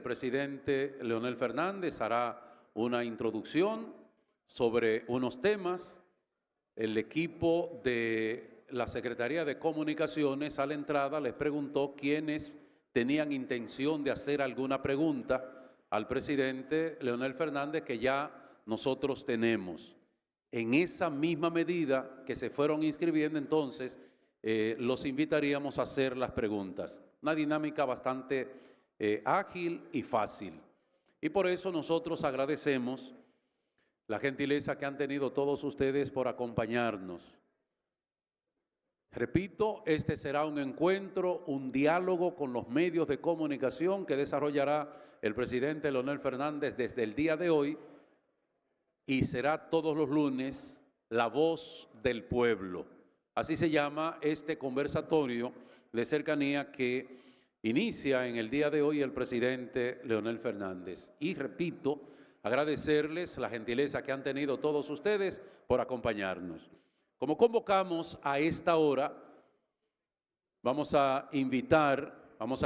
El presidente Leonel Fernández hará una introducción sobre unos temas. El equipo de la Secretaría de Comunicaciones a la entrada les preguntó quiénes tenían intención de hacer alguna pregunta al presidente Leonel Fernández, que ya nosotros tenemos. En esa misma medida que se fueron inscribiendo, entonces los invitaríamos a hacer las preguntas. Una dinámica bastante ágil y fácil. Y por eso nosotros agradecemos la gentileza que han tenido todos ustedes por acompañarnos. Repito, este será un encuentro, un diálogo con los medios de comunicación que desarrollará el presidente Leonel Fernández desde el día de hoy y será todos los lunes La Voz del Pueblo. Así se llama este conversatorio de cercanía que inicia en el día de hoy el presidente Leonel Fernández. Y repito, agradecerles la gentileza que han tenido todos ustedes por acompañarnos. Como convocamos a esta hora, vamos a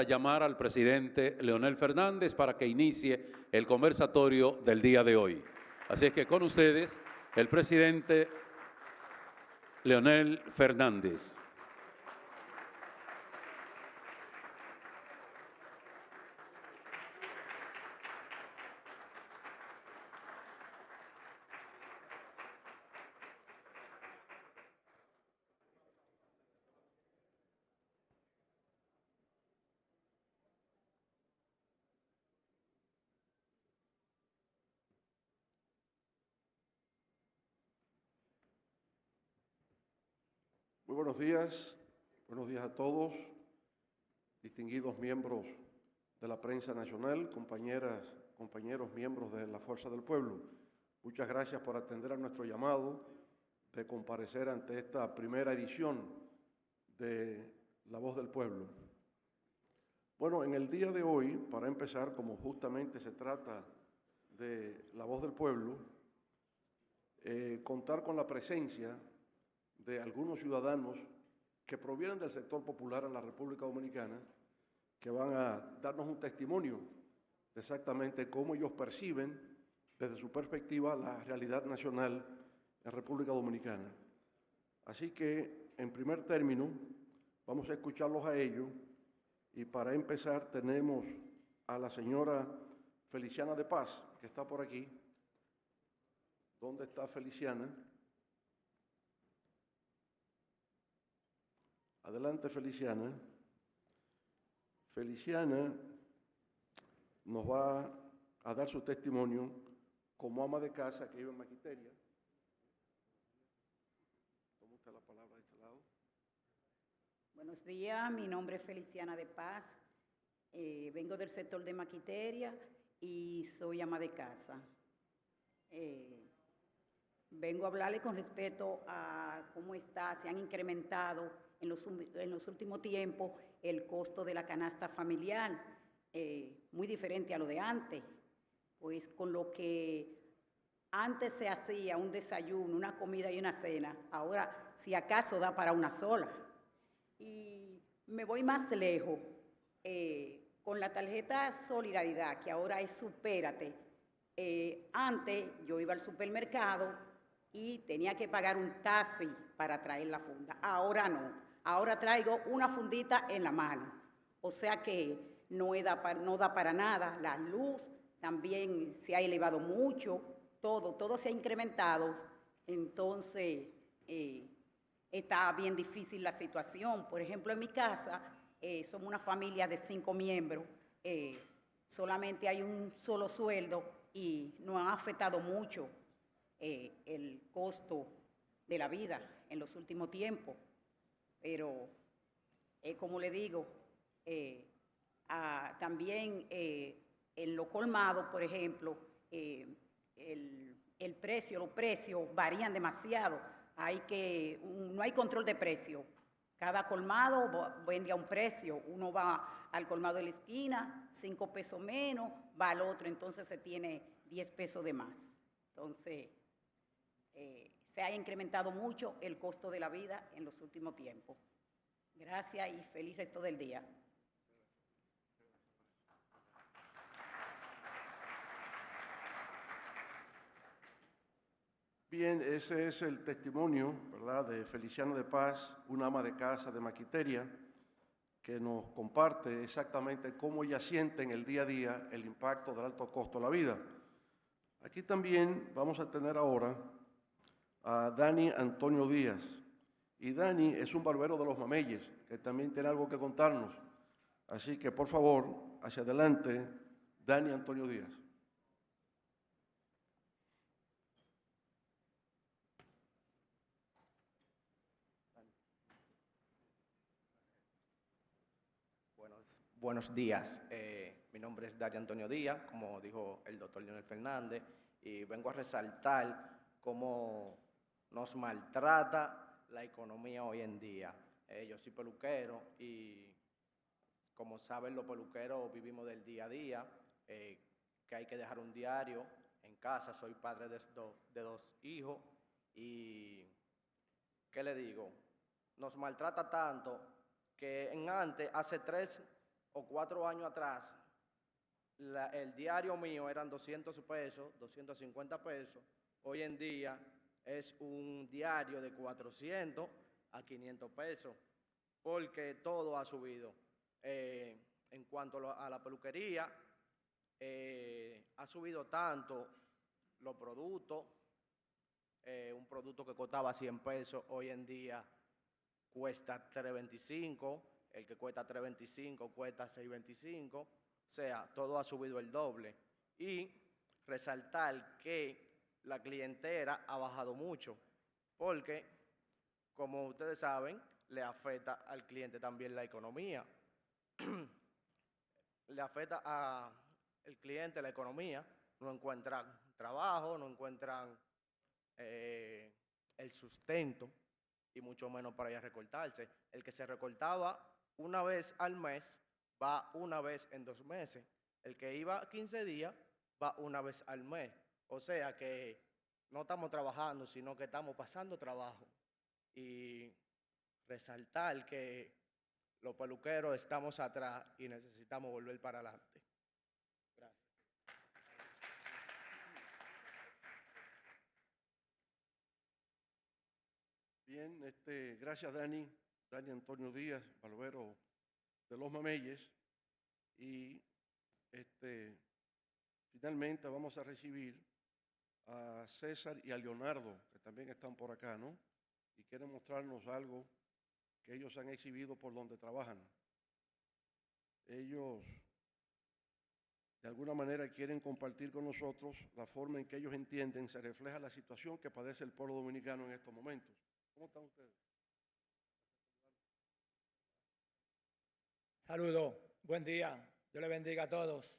llamar al presidente Leonel Fernández para que inicie el conversatorio del día de hoy. Así es que con ustedes, el presidente Leonel Fernández. Muy buenos días a todos, distinguidos miembros de la prensa nacional, compañeros miembros de la Fuerza del Pueblo. Muchas gracias por atender a nuestro llamado de comparecer ante esta primera edición de La Voz del Pueblo. Bueno, en el día de hoy, para empezar, como justamente se trata de La Voz del Pueblo, contar con la presencia de algunos ciudadanos que provienen del sector popular en la República Dominicana, que van a darnos un testimonio de exactamente cómo ellos perciben desde su perspectiva la realidad nacional en República Dominicana. Así que, en primer término, vamos a escucharlos a ellos y para empezar tenemos a la señora Feliciana de Paz, que está por aquí. ¿Dónde está Feliciana? Adelante, Feliciana. Feliciana nos va a dar su testimonio como ama de casa que vive en Maquiteria. Toma usted la palabra de este lado. Buenos días, mi nombre es Feliciana de Paz. Vengo del sector de Maquiteria y soy ama de casa. Vengo a hablarle con respecto a cómo se han incrementado en los últimos tiempos el costo de la canasta familiar, muy diferente a lo de antes, pues con lo que antes se hacía un desayuno, una comida y una cena, ahora si acaso da para una sola. Y me voy más lejos, con la tarjeta Solidaridad, que ahora es Supérate. Antes yo iba al supermercado y tenía que pagar un taxi para traer la funda. Ahora no. Ahora traigo una fundita en la mano. O sea que no da para nada. La luz también se ha elevado mucho. Todo se ha incrementado. Entonces, está bien difícil la situación. Por ejemplo, en mi casa somos una familia de 5 miembros. Solamente hay un solo sueldo y nos ha afectado mucho el costo de la vida en los últimos tiempos. Pero, como le digo, también en lo colmado, por ejemplo, los precios varían demasiado. No hay control de precio. Cada colmado vende a un precio. Uno va al colmado de la esquina, 5 pesos menos, va al otro, entonces se tiene 10 pesos de más. Entonces, se ha incrementado mucho el costo de la vida en los últimos tiempos. Gracias y feliz resto del día. Bien, ese es el testimonio, ¿verdad?, de Feliciano de Paz, una ama de casa de Maquiteria, que nos comparte exactamente cómo ella siente en el día a día el impacto del alto costo de la vida. Aquí también vamos a tener ahora a Dani Antonio Díaz. Y Dani es un barbero de Los Mameyes, que también tiene algo que contarnos. Así que, por favor, hacia adelante, Dani Antonio Díaz. Buenos días, mi nombre es Dani Antonio Díaz, como dijo el doctor Leonel Fernández, y vengo a resaltar cómo nos maltrata la economía hoy en día. Yo soy peluquero y, como saben, los peluqueros vivimos del día a día, que hay que dejar un diario en casa. Soy padre de dos hijos y, ¿qué le digo? Nos maltrata tanto que hace 3 o 4 años atrás, el diario mío eran 200 pesos, 250 pesos. Hoy en día es un diario de 400 a 500 pesos, porque todo ha subido. En cuanto a la peluquería, ha subido tanto los productos. Un producto que costaba 100 pesos, hoy en día cuesta 3.25, el que cuesta 3.25 cuesta 6.25, o sea, todo ha subido el doble. Y resaltar que la clientela ha bajado mucho, porque, como ustedes saben, le afecta al cliente también la economía. Le afecta al cliente la economía, no encuentran trabajo, no encuentran el sustento, y mucho menos para ir a recortarse. El que se recortaba una vez al mes, va una vez en 2 meses. El que iba 15 días, va una vez al mes. O sea que no estamos trabajando, sino que estamos pasando trabajo. Y resaltar que los peluqueros estamos atrás y necesitamos volver para adelante. Gracias. Bien, gracias Dani Antonio Díaz, barbero de Los Mameyes. Y finalmente vamos a recibir a César y a Leonardo, que también están por acá, ¿no? Y quieren mostrarnos algo que ellos han exhibido por donde trabajan. Ellos, de alguna manera, quieren compartir con nosotros la forma en que ellos entienden se refleja la situación que padece el pueblo dominicano en estos momentos. ¿Cómo están ustedes? Saludos, buen día, Dios les bendiga a todos.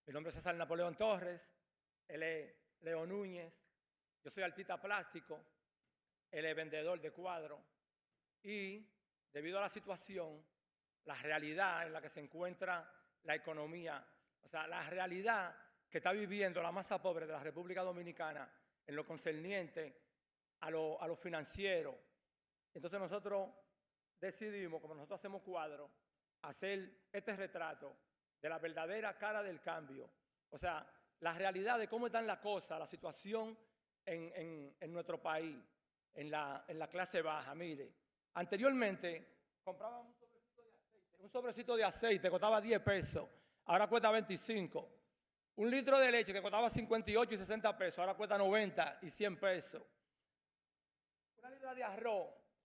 Mi nombre es César Napoleón Torres, él es Leo Núñez, yo soy artista plástico, él es vendedor de cuadros y, debido a la situación, la realidad en la que se encuentra la economía, o sea, la realidad que está viviendo la masa pobre de la República Dominicana en lo concerniente a lo financiero. Entonces nosotros decidimos, como nosotros hacemos cuadros, hacer este retrato de la verdadera cara del cambio. O sea, la realidad de cómo están las cosas, la situación en nuestro país, en la clase baja. Mire, anteriormente comprábamos un sobrecito de aceite, costaba 10 pesos, ahora cuesta 25. Un litro de leche que costaba 58 y 60 pesos, ahora cuesta 90 y 100 pesos.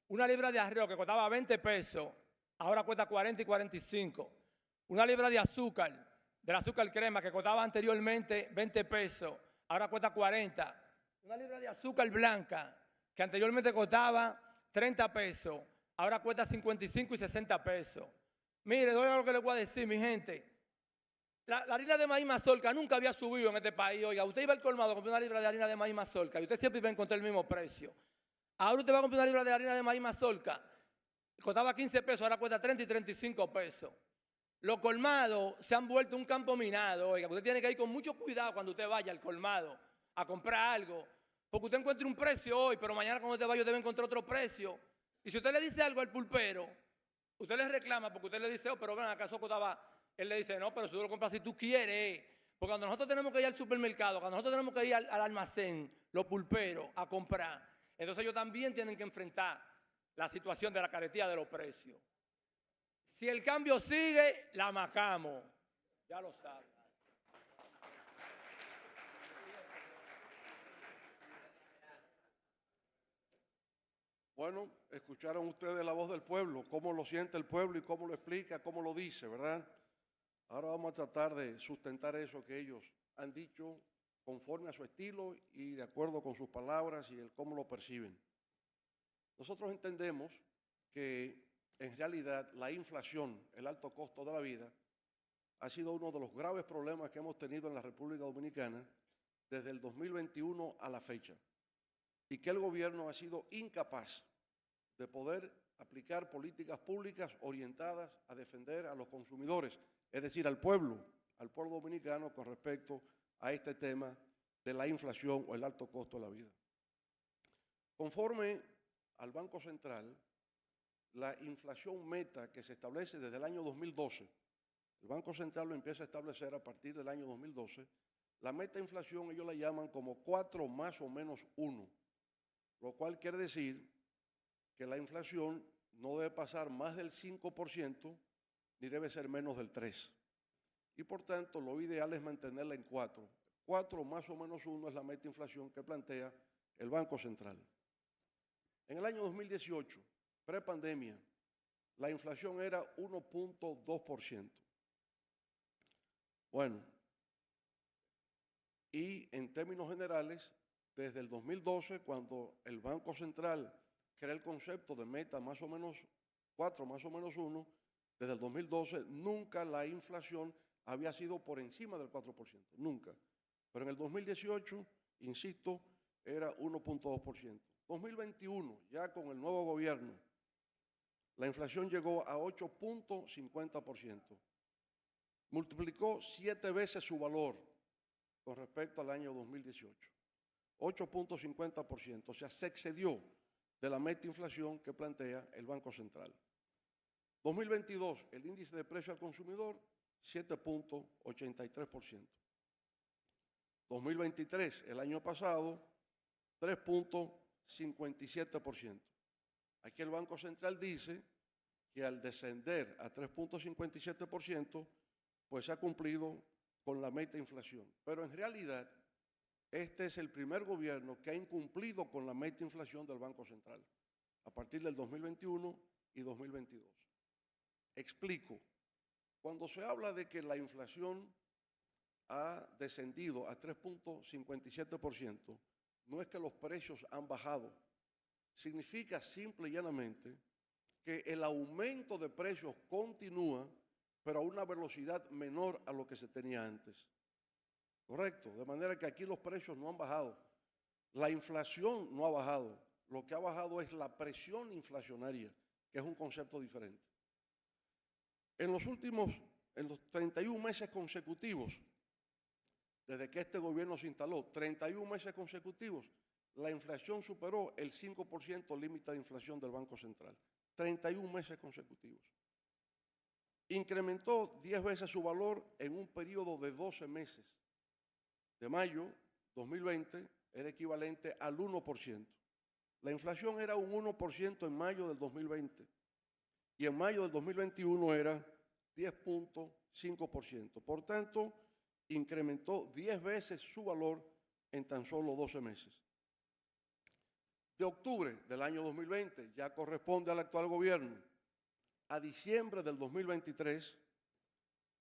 Una libra de arroz que costaba 20 pesos, ahora cuesta 40 y 45. Una libra de azúcar, del azúcar crema, que costaba anteriormente 20 pesos, ahora cuesta 40. Una libra de azúcar blanca, que anteriormente costaba 30 pesos, ahora cuesta 55 y 60 pesos. Mire, oiga lo que les voy a decir, mi gente. La harina de maíz mazorca nunca había subido en este país. Oiga, usted iba al colmado a comprar una libra de harina de maíz mazorca y usted siempre iba a encontrar el mismo precio. Ahora usted va a comprar una libra de harina de maíz mazorca, costaba 15 pesos, ahora cuesta 30 y 35 pesos. Los colmados se han vuelto un campo minado. Oiga, usted tiene que ir con mucho cuidado cuando usted vaya al colmado a comprar algo, porque usted encuentra un precio hoy, pero mañana cuando usted vaya usted va a encontrar otro precio. Y si usted le dice algo al pulpero, usted le reclama porque usted le dice, oh, pero ven, ¿acaso costaba? Él le dice, no, pero si tú lo compras si tú quieres. Porque cuando nosotros tenemos que ir al supermercado, cuando nosotros tenemos que ir al almacén, los pulperos, a comprar, entonces ellos también tienen que enfrentar la situación de la carestía de los precios. Si el cambio sigue, la macamos. Ya lo saben. Bueno, escucharon ustedes la voz del pueblo, cómo lo siente el pueblo y cómo lo explica, cómo lo dice, ¿verdad? Ahora vamos a tratar de sustentar eso que ellos han dicho conforme a su estilo y de acuerdo con sus palabras y el cómo lo perciben. Nosotros entendemos que en realidad la inflación, el alto costo de la vida, ha sido uno de los graves problemas que hemos tenido en la República Dominicana desde el 2021 a la fecha, y que el gobierno ha sido incapaz de poder aplicar políticas públicas orientadas a defender a los consumidores, es decir, al pueblo dominicano con respecto a este tema de la inflación o el alto costo de la vida. Conforme al Banco Central, la inflación meta que se establece desde el año 2012, el Banco Central lo empieza a establecer a partir del año 2012, la meta inflación ellos la llaman como 4 más o menos 1, lo cual quiere decir que la inflación no debe pasar más del 5% ni debe ser menos del 3%. Y por tanto, lo ideal es mantenerla en 4. 4 más o menos 1 es la meta de inflación que plantea el Banco Central. En el año 2018, prepandemia, la inflación era 1.2%. Bueno, y en términos generales, desde el 2012, cuando el Banco Central crea el concepto de meta más o menos 4 más o menos 1, desde el 2012 nunca la inflación había sido por encima del 4%, nunca. Pero en el 2018, insisto, era 1.2%. 2021, ya con el nuevo gobierno, la inflación llegó a 8.50%. Multiplicó 7 veces su valor con respecto al año 2018. 8.50%, o sea, se excedió de la meta de inflación que plantea el Banco Central. 2022, el índice de precio al consumidor, 7.83%. 2023, el año pasado, 3.57%. Aquí el Banco Central dice que al descender a 3.57%, pues se ha cumplido con la meta de inflación. Pero en realidad, este es el primer gobierno que ha incumplido con la meta de inflación del Banco Central a partir del 2021 y 2022. Explico. Cuando se habla de que la inflación ha descendido a 3.57%, no es que los precios han bajado. Significa simple y llanamente que el aumento de precios continúa, pero a una velocidad menor a lo que se tenía antes. Correcto, de manera que aquí los precios no han bajado. La inflación no ha bajado. Lo que ha bajado es la presión inflacionaria, que es un concepto diferente. En los 31 meses consecutivos, desde que este gobierno se instaló, 31 meses consecutivos, la inflación superó el 5% límite de inflación del Banco Central. 31 meses consecutivos. Incrementó 10 veces su valor en un periodo de 12 meses. De mayo 2020 era equivalente al 1%. La inflación era un 1% en mayo del 2020 y en mayo del 2021 era 10.5%. Por tanto, incrementó 10 veces su valor en tan solo 12 meses. De octubre del año 2020, ya corresponde al actual gobierno, a diciembre del 2023,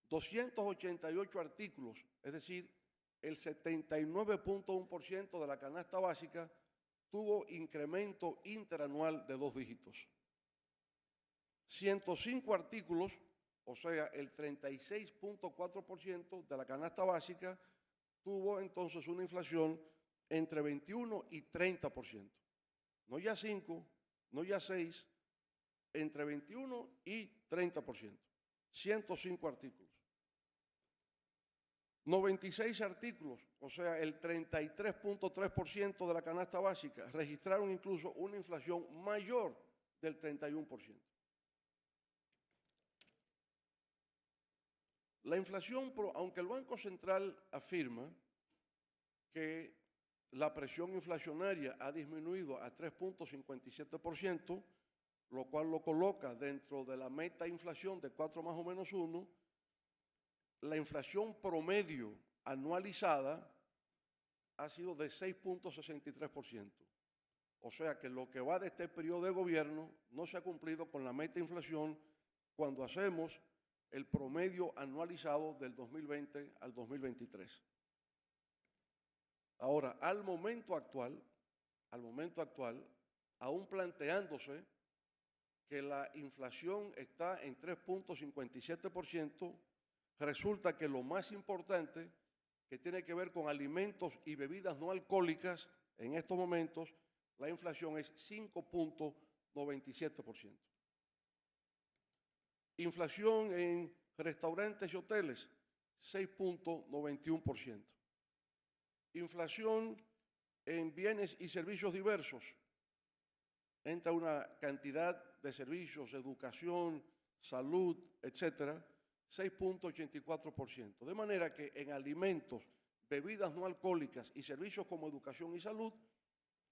288 artículos, es decir, el 79.1% de la canasta básica tuvo incremento interanual de 2 dígitos. 105 artículos, o sea, el 36.4% de la canasta básica, tuvo entonces una inflación entre 21 y 30%. No ya 5, no ya 6, entre 21 y 30%. 105 artículos. 96 artículos, o sea, el 33.3% de la canasta básica, registraron incluso una inflación mayor del 31%. La inflación, aunque el Banco Central afirma que la presión inflacionaria ha disminuido a 3.57%, lo cual lo coloca dentro de la meta inflación de 4 más o menos 1, la inflación promedio anualizada ha sido de 6.63%. O sea que lo que va de este periodo de gobierno no se ha cumplido con la meta de inflación cuando hacemos el promedio anualizado del 2020 al 2023. Ahora, al momento actual, aún planteándose que la inflación está en 3.57%, resulta que lo más importante, que tiene que ver con alimentos y bebidas no alcohólicas, en estos momentos la inflación es 5.97%. Inflación en restaurantes y hoteles, 6.91%. Inflación en bienes y servicios diversos. Entra una cantidad de servicios, educación, salud, etcétera, 6.84%. De manera que en alimentos, bebidas no alcohólicas y servicios como educación y salud,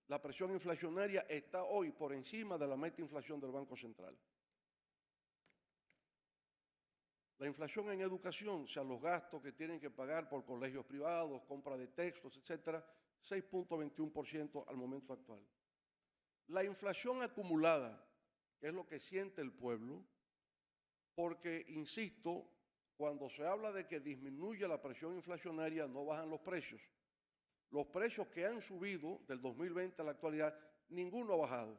la presión inflacionaria está hoy por encima de la meta de inflación del Banco Central. La inflación en educación, o sea, los gastos que tienen que pagar por colegios privados, compra de textos, etcétera, 6.21% al momento actual. La inflación acumulada, que es lo que siente el pueblo, porque, insisto, cuando se habla de que disminuye la presión inflacionaria, no bajan los precios. Los precios que han subido del 2020 a la actualidad, ninguno ha bajado.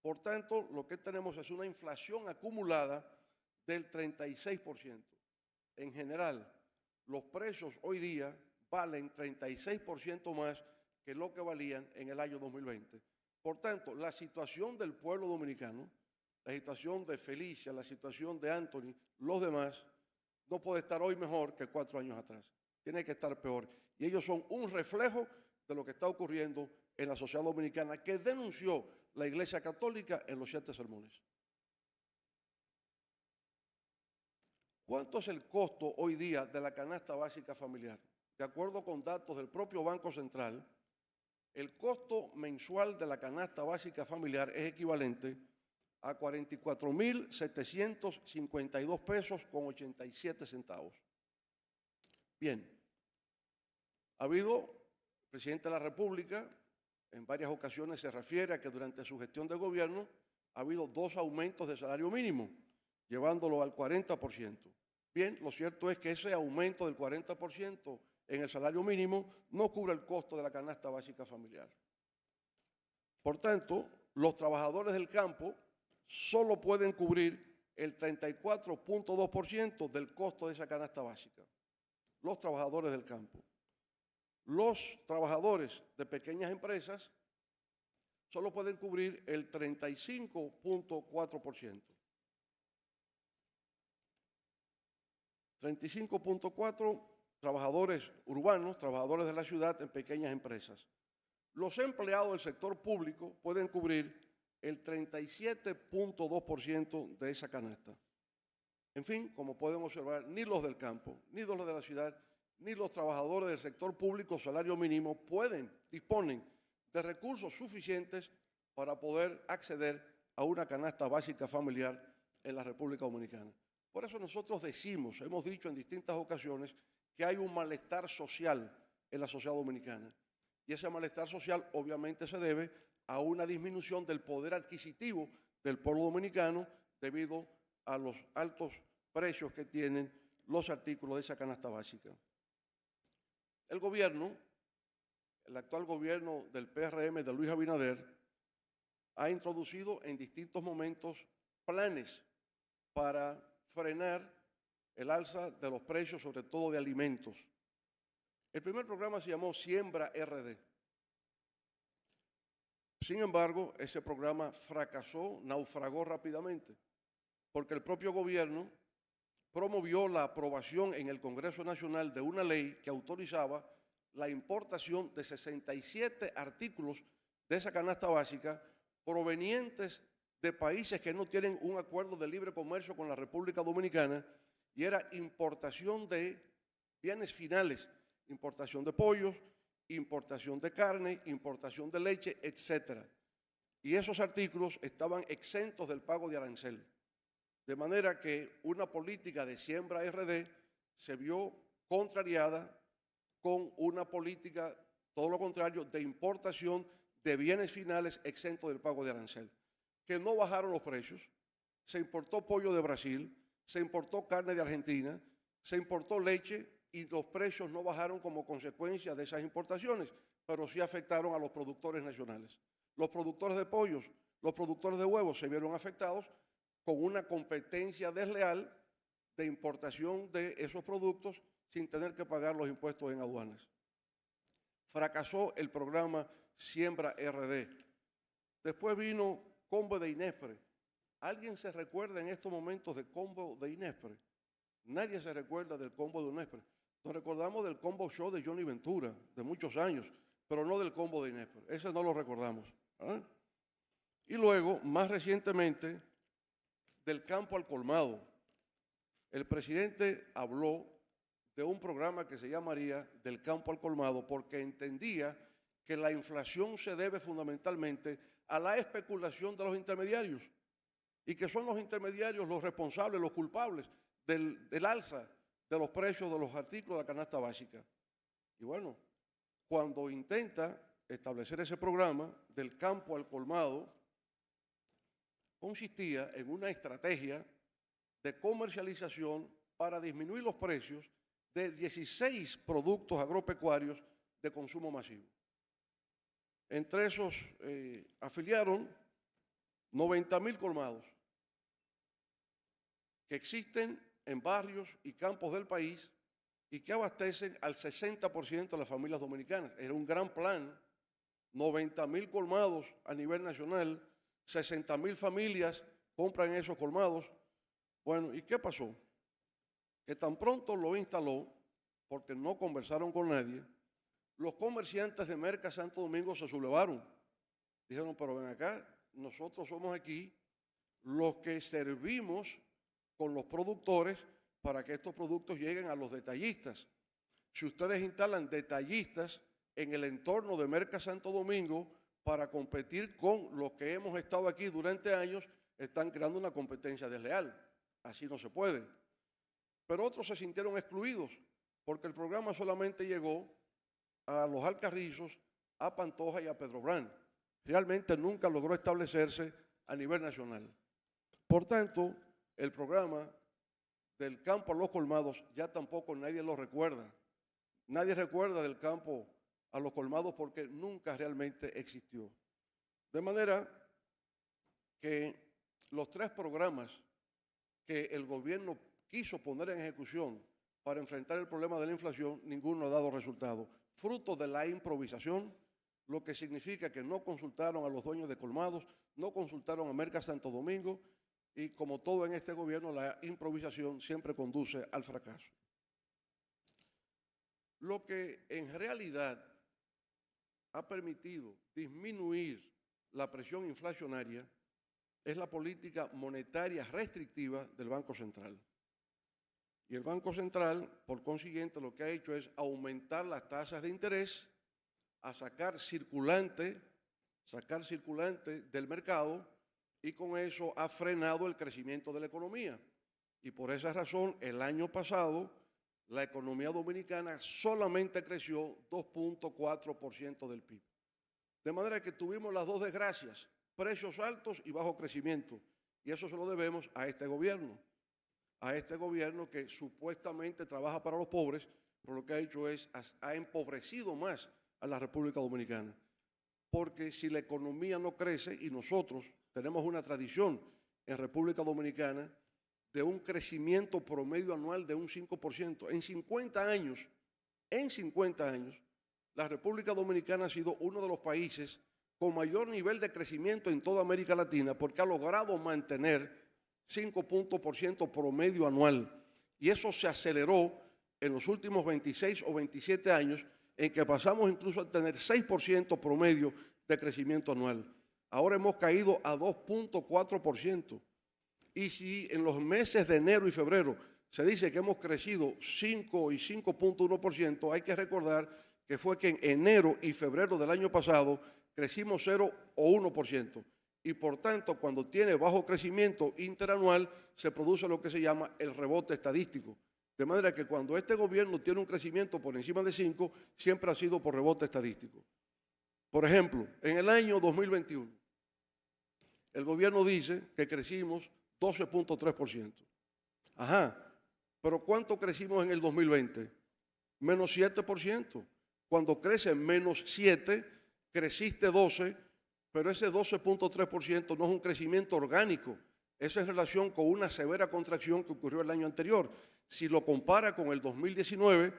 Por tanto, lo que tenemos es una inflación acumulada del 36%. En general, los precios hoy día valen 36% más que lo que valían en el año 2020. Por tanto, la situación del pueblo dominicano, la situación de Felicia, la situación de Anthony, los demás, no puede estar hoy mejor que 4 años atrás. Tiene que estar peor. Y ellos son un reflejo de lo que está ocurriendo en la sociedad dominicana que denunció la Iglesia Católica en los 7 sermones. ¿Cuánto es el costo hoy día de la canasta básica familiar? De acuerdo con datos del propio Banco Central, el costo mensual de la canasta básica familiar es equivalente a 44.752 pesos con 87 centavos. Bien, ha habido, el presidente de la República en varias ocasiones se refiere a que durante su gestión de gobierno ha habido 2 aumentos de salario mínimo, llevándolo al 40%. Bien, lo cierto es que ese aumento del 40% en el salario mínimo no cubre el costo de la canasta básica familiar. Por tanto, los trabajadores del campo solo pueden cubrir el 34.2% del costo de esa canasta básica. Los trabajadores del campo. Los trabajadores de pequeñas empresas solo pueden cubrir el 35.4%. 35.4% trabajadores urbanos, trabajadores de la ciudad en pequeñas empresas. Los empleados del sector público pueden cubrir el 37.2% de esa canasta. En fin, como pueden observar, ni los del campo, ni los de la ciudad, ni los trabajadores del sector público salario mínimo disponen de recursos suficientes para poder acceder a una canasta básica familiar en la República Dominicana. Por eso nosotros hemos dicho en distintas ocasiones que hay un malestar social en la sociedad dominicana. Y ese malestar social obviamente se debe a una disminución del poder adquisitivo del pueblo dominicano debido a los altos precios que tienen los artículos de esa canasta básica. El actual gobierno del PRM de Luis Abinader ha introducido en distintos momentos planes para frenar el alza de los precios, sobre todo de alimentos. El primer programa se llamó Siembra RD. Sin embargo, ese programa fracasó, naufragó rápidamente, porque el propio gobierno promovió la aprobación en el Congreso Nacional de una ley que autorizaba la importación de 67 artículos de esa canasta básica provenientes de países que no tienen un acuerdo de libre comercio con la República Dominicana, y era importación de bienes finales, importación de pollos, importación de carne, importación de leche, etc. Y esos artículos estaban exentos del pago de arancel. De manera que una política de siembra RD se vio contrariada con una política, todo lo contrario, de importación de bienes finales exentos del pago de arancel, que no bajaron los precios. Se importó pollo de Brasil, se importó carne de Argentina, se importó leche y los precios no bajaron como consecuencia de esas importaciones, pero sí afectaron a los productores nacionales. Los productores de pollos, los productores de huevos se vieron afectados con una competencia desleal de importación de esos productos sin tener que pagar los impuestos en aduanas. Fracasó el programa Siembra RD. Después vino combo de Inespre. ¿Alguien se recuerda en estos momentos del combo de Inespre? Nadie se recuerda del combo de Inespre. Nos recordamos del combo show de Johnny Ventura, de muchos años, pero no del combo de Inespre. Ese no lo recordamos. ¿Eh? Y luego, más recientemente, del campo al colmado. El presidente habló de un programa que se llamaría del campo al colmado porque entendía que la inflación se debe fundamentalmente a la especulación de los intermediarios y que son los intermediarios los responsables, los culpables del alza de los precios de los artículos de la canasta básica. Y bueno, cuando intenta establecer ese programa del campo al colmado, consistía en una estrategia de comercialización para disminuir los precios de 16 productos agropecuarios de consumo masivo. Entre esos afiliaron 90.000 colmados que existen en barrios y campos del país y que abastecen al 60% de las familias dominicanas. Era un gran plan, 90.000 colmados a nivel nacional, 60.000 familias compran esos colmados. Bueno, ¿y qué pasó? Que tan pronto lo instaló, porque no conversaron con nadie, los comerciantes de Merca Santo Domingo se sublevaron. Dijeron, pero ven acá, nosotros somos aquí los que servimos con los productores para que estos productos lleguen a los detallistas. Si ustedes instalan detallistas en el entorno de Merca Santo Domingo para competir con los que hemos estado aquí durante años, están creando una competencia desleal. Así no se puede. Pero otros se sintieron excluidos porque el programa solamente llegó a Los Alcarrizos, a Pantoja y a Pedrobrán. Realmente nunca logró establecerse a nivel nacional. Por tanto, el programa del campo a los colmados ya tampoco nadie lo recuerda. Nadie recuerda del campo a los colmados porque nunca realmente existió. De manera que los 3 programas que el gobierno quiso poner en ejecución para enfrentar el problema de la inflación, ninguno ha dado resultado. Fruto de la improvisación, lo que significa que no consultaron a los dueños de colmados, no consultaron a Merca Santo Domingo y como todo en este gobierno, la improvisación siempre conduce al fracaso. Lo que en realidad ha permitido disminuir la presión inflacionaria es la política monetaria restrictiva del Banco Central. Y el Banco Central, por consiguiente, lo que ha hecho es aumentar las tasas de interés, a sacar circulante del mercado y con eso ha frenado el crecimiento de la economía. Y por esa razón, el año pasado, la economía dominicana solamente creció 2.4% del PIB. De manera que tuvimos las dos desgracias, precios altos y bajo crecimiento. Y eso se lo debemos a este gobierno que supuestamente trabaja para los pobres, pero lo que ha hecho es, ha empobrecido más a la República Dominicana. Porque si la economía no crece, y nosotros tenemos una tradición en República Dominicana de un crecimiento promedio anual de un 5%. En 50 años, la República Dominicana ha sido uno de los países con mayor nivel de crecimiento en toda América Latina porque ha logrado mantener 5% promedio anual. Y eso se aceleró en los últimos 26 o 27 años en que pasamos incluso a tener 6% promedio de crecimiento anual. Ahora hemos caído a 2.4%. Y si en los meses de enero y febrero se dice que hemos crecido 5 y 5.1%, hay que recordar que fue que en enero y febrero del año pasado crecimos 0 o 1%. Y por tanto, cuando tiene bajo crecimiento interanual, se produce lo que se llama el rebote estadístico. De manera que cuando este gobierno tiene un crecimiento por encima de 5, siempre ha sido por rebote estadístico. Por ejemplo, en el año 2021, el gobierno dice que crecimos 12.3%. Ajá, pero ¿cuánto crecimos en el 2020? Menos 7%. Cuando crece menos 7, creciste 12, pero ese 12.3% no es un crecimiento orgánico. Eso es en relación con una severa contracción que ocurrió el año anterior. Si lo compara con el 2019,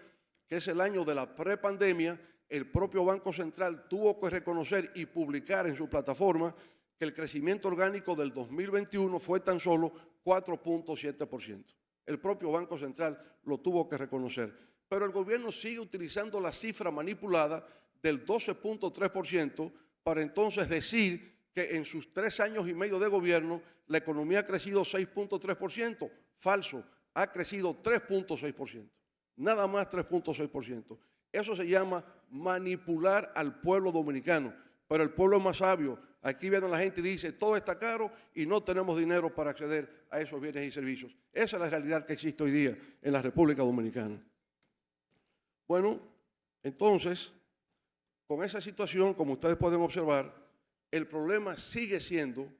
que es el año de la prepandemia, el propio Banco Central tuvo que reconocer y publicar en su plataforma que el crecimiento orgánico del 2021 fue tan solo 4.7%. El propio Banco Central lo tuvo que reconocer. Pero el gobierno sigue utilizando la cifra manipulada del 12.3% para entonces decir que en sus 3 años y medio de gobierno la economía ha crecido 6.3%. Falso, ha crecido 3.6%. Nada más 3.6%. Eso se llama manipular al pueblo dominicano. Pero el pueblo es más sabio. Aquí viene la gente y dice, todo está caro y no tenemos dinero para acceder a esos bienes y servicios. Esa es la realidad que existe hoy día en la República Dominicana. Bueno, entonces, con esa situación, como ustedes pueden observar, el problema sigue siendo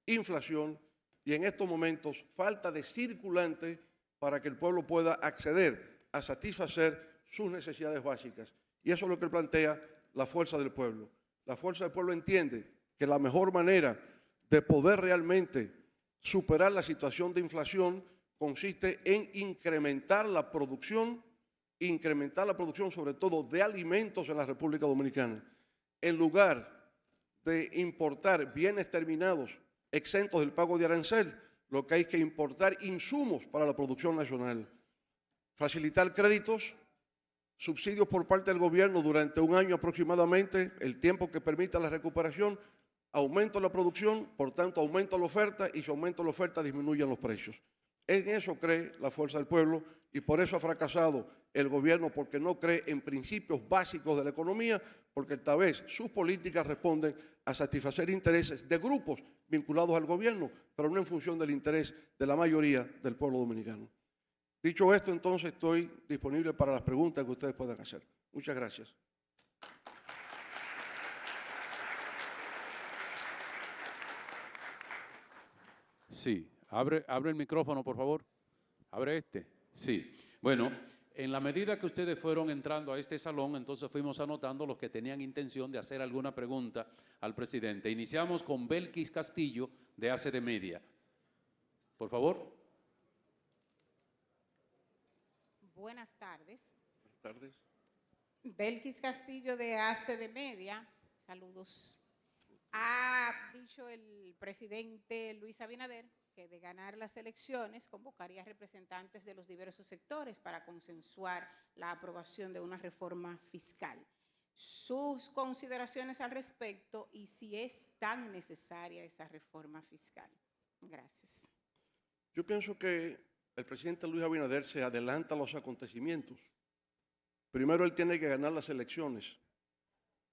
inflación y en estos momentos falta de circulante para que el pueblo pueda acceder a satisfacer sus necesidades básicas. Y eso es lo que plantea la Fuerza del Pueblo. La Fuerza del Pueblo entiende que la mejor manera de poder realmente superar la situación de inflación consiste en incrementar la producción sobre todo de alimentos en la República Dominicana. En lugar de importar bienes terminados exentos del pago de arancel, lo que hay que importar insumos para la producción nacional. Facilitar créditos, subsidios por parte del gobierno durante un año aproximadamente, el tiempo que permita la recuperación, aumento la producción, por tanto aumenta la oferta y si aumenta la oferta disminuyen los precios. En eso cree la Fuerza del Pueblo y por eso ha fracasado el gobierno, porque no cree en principios básicos de la economía, porque tal vez sus políticas responden a satisfacer intereses de grupos vinculados al gobierno, pero no en función del interés de la mayoría del pueblo dominicano. Dicho esto, entonces estoy disponible para las preguntas que ustedes puedan hacer. Muchas gracias. Sí, abre el micrófono, por favor. Abre este. Sí. Bueno, en la medida que ustedes fueron entrando a este salón, entonces fuimos anotando los que tenían intención de hacer alguna pregunta al presidente. Iniciamos con Belkis Castillo, de ACD Media. Por favor. Buenas tardes. Buenas tardes. Belkis Castillo de ACD Media. Saludos. Ha dicho el presidente Luis Abinader que de ganar las elecciones convocaría representantes de los diversos sectores para consensuar la aprobación de una reforma fiscal. Sus consideraciones al respecto y si es tan necesaria esa reforma fiscal. Gracias. Yo pienso que el presidente Luis Abinader se adelanta a los acontecimientos. Primero él tiene que ganar las elecciones.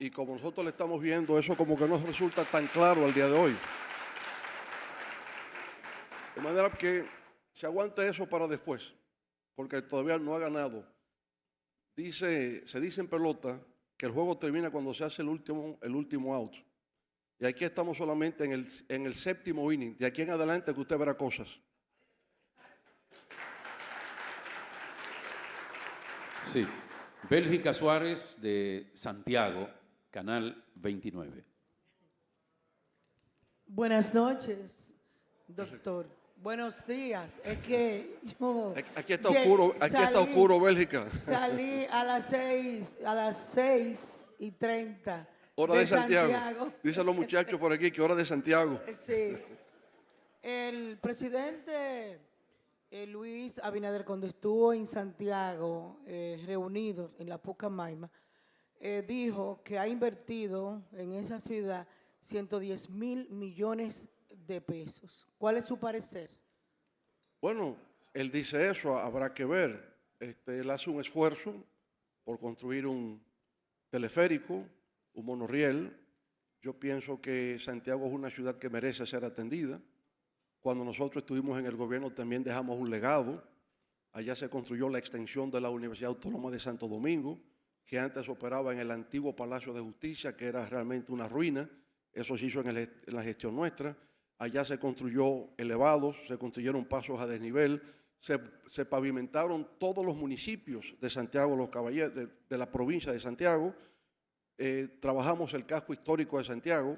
Y como nosotros le estamos viendo, eso como que no resulta tan claro al día de hoy. De manera que se aguante eso para después, porque todavía no ha ganado. Se dice en pelota que el juego termina cuando se hace el último out. Y aquí estamos solamente en el 7º inning. De aquí en adelante que usted verá cosas. Sí. Bélgica Suárez, de Santiago, Canal 29. Buenas noches, doctor. Buenos días. Es que yo... Aquí está oscuro, Bélgica. Salí a las 6:30. Hora de Santiago. Dicen los muchachos por aquí que hora de Santiago. Sí. El presidente Luis Abinader, cuando estuvo en Santiago, reunidos en la Pucamaima, dijo que ha invertido en esa ciudad 110.000 millones de pesos. ¿Cuál es su parecer? Bueno, Él dice eso, habrá que ver. Él hace un esfuerzo por construir un teleférico, un monorriel. Yo pienso que Santiago es una ciudad que merece ser atendida. Cuando nosotros estuvimos en el gobierno también dejamos un legado. Allá se construyó la extensión de la Universidad Autónoma de Santo Domingo, que antes operaba en el antiguo Palacio de Justicia, que era realmente una ruina. Eso se hizo en la gestión nuestra. Allá se construyó elevados, se construyeron pasos a desnivel, se pavimentaron todos los municipios de Santiago, los Caballeros, de la provincia de Santiago. Trabajamos el casco histórico de Santiago,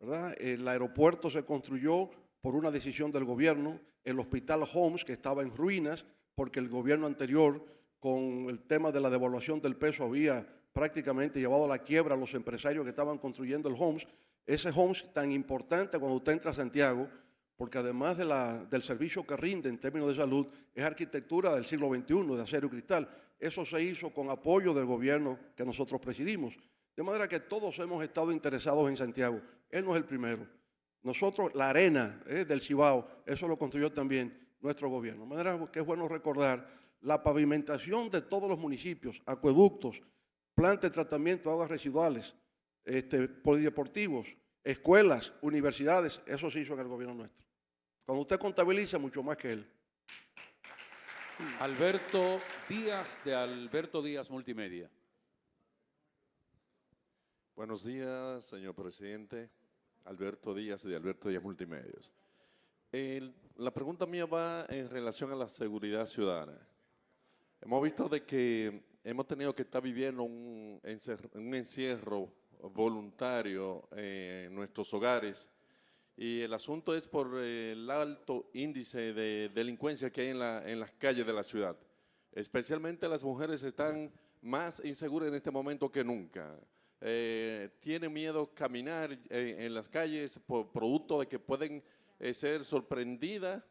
¿verdad? El aeropuerto se construyó por una decisión del gobierno. El Hospital Homs, que estaba en ruinas, porque el gobierno anterior, con el tema de la devaluación del peso, había prácticamente llevado a la quiebra a los empresarios que estaban construyendo el Homs. Ese Homs tan importante cuando usted entra a Santiago, porque además del servicio que rinde en términos de salud, es arquitectura del siglo XXI, de acero y cristal. Eso se hizo con apoyo del gobierno que nosotros presidimos. De manera que todos hemos estado interesados en Santiago. Él no es el primero. Nosotros, la arena del Cibao, eso lo construyó también nuestro gobierno. De manera que es bueno recordar la pavimentación de todos los municipios, acueductos, plantas de tratamiento de aguas residuales, polideportivos, escuelas, universidades, eso se hizo en el gobierno nuestro. Cuando usted contabiliza, mucho más que él. Alberto Díaz, de Alberto Díaz Multimedia. Buenos días, señor presidente. Alberto Díaz, de Alberto Díaz Multimedios. La pregunta mía va en relación a la seguridad ciudadana. Hemos visto de que hemos tenido que estar viviendo un encierro voluntario en nuestros hogares, y el asunto es por el alto índice de delincuencia que hay en las calles de la ciudad. Especialmente las mujeres están más inseguras en este momento que nunca. Tienen miedo caminar en las calles por producto de que pueden ser sorprendidas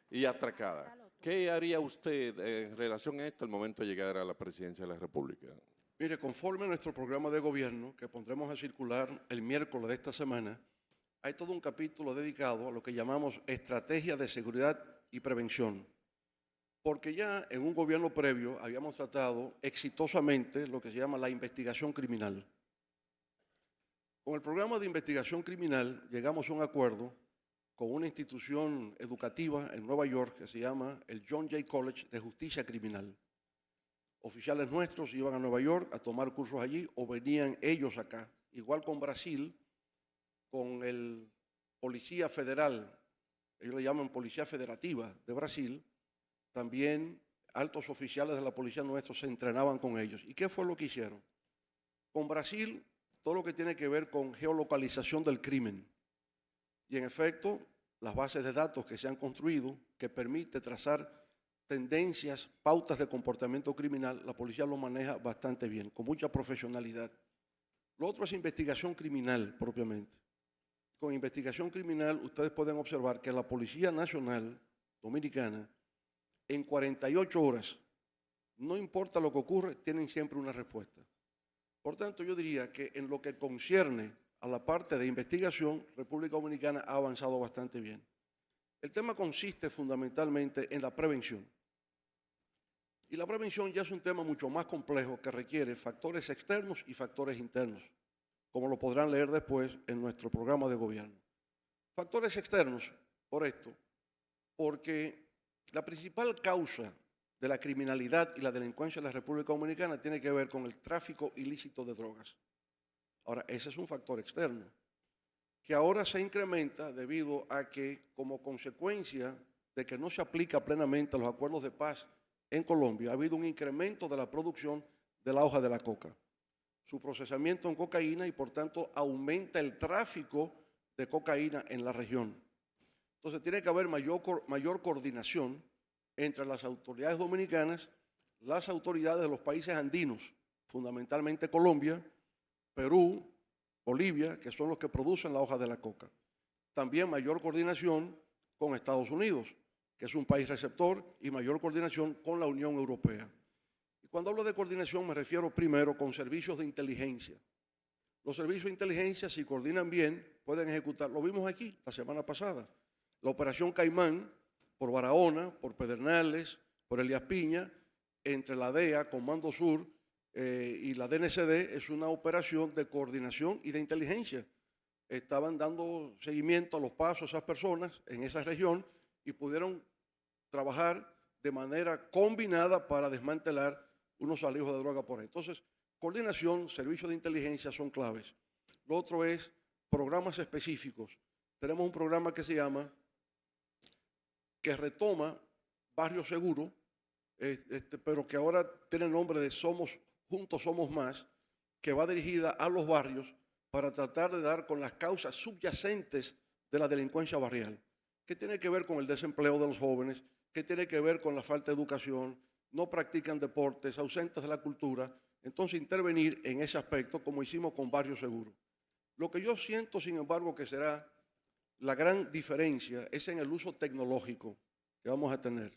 y atracadas. ¿Qué haría usted en relación a esto al momento de llegar a la presidencia de la República? Mire, conforme a nuestro programa de gobierno, que pondremos a circular el miércoles de esta semana, hay todo un capítulo dedicado a lo que llamamos estrategia de seguridad y prevención. Porque ya en un gobierno previo habíamos tratado exitosamente lo que se llama la investigación criminal. Con el programa de investigación criminal llegamos a un acuerdo con una institución educativa en Nueva York que se llama el John Jay College de Justicia Criminal. Oficiales nuestros iban a Nueva York a tomar cursos allí o venían ellos acá. Igual con Brasil, con el Policía Federal, ellos le llaman Policía Federativa de Brasil, también altos oficiales de la policía nuestros se entrenaban con ellos. ¿Y qué fue lo que hicieron? Con Brasil, todo lo que tiene que ver con geolocalización del crimen. Y en efecto, las bases de datos que se han construido, que permite trazar tendencias, pautas de comportamiento criminal, la policía lo maneja bastante bien, con mucha profesionalidad. Lo otro es investigación criminal propiamente. Con investigación criminal ustedes pueden observar que la Policía Nacional Dominicana, en 48 horas, no importa lo que ocurre, tienen siempre una respuesta. Por tanto, yo diría que en lo que concierne a la parte de investigación, República Dominicana ha avanzado bastante bien. El tema consiste fundamentalmente en la prevención. Y la prevención ya es un tema mucho más complejo que requiere factores externos y factores internos, como lo podrán leer después en nuestro programa de gobierno. Factores externos, por esto, porque la principal causa de la criminalidad y la delincuencia en la República Dominicana tiene que ver con el tráfico ilícito de drogas. Ahora, ese es un factor externo, que ahora se incrementa debido a que, como consecuencia de que no se aplica plenamente los acuerdos de paz en Colombia, ha habido un incremento de la producción de la hoja de la coca, su procesamiento en cocaína, y por tanto aumenta el tráfico de cocaína en la región. Entonces tiene que haber mayor coordinación entre las autoridades dominicanas, las autoridades de los países andinos, fundamentalmente Colombia, Perú, Bolivia, que son los que producen la hoja de la coca. También mayor coordinación con Estados Unidos, que es un país receptor, y mayor coordinación con la Unión Europea. Y cuando hablo de coordinación me refiero primero con servicios de inteligencia. Los servicios de inteligencia, si coordinan bien, pueden ejecutar. Lo vimos aquí la semana pasada. La Operación Caimán por Barahona, por Pedernales, por Elías Piña, entre la DEA, Comando Sur y la DNCD. Es una operación de coordinación y de inteligencia. Estaban dando seguimiento a los pasos a esas personas en esa región y pudieron trabajar de manera combinada para desmantelar unos alijos de droga por ahí. Entonces, coordinación, servicios de inteligencia son claves. Lo otro es programas específicos. Tenemos un programa que se llama, que retoma Barrio Seguro, pero que ahora tiene el nombre de Juntos Somos Más, que va dirigida a los barrios para tratar de dar con las causas subyacentes de la delincuencia barrial, que tiene que ver con el desempleo de los jóvenes, que tiene que ver con la falta de educación, no practican deportes, ausentes de la cultura. Entonces, intervenir en ese aspecto, como hicimos con Barrio Seguro. Lo que yo siento, sin embargo, que será la gran diferencia es en el uso tecnológico que vamos a tener.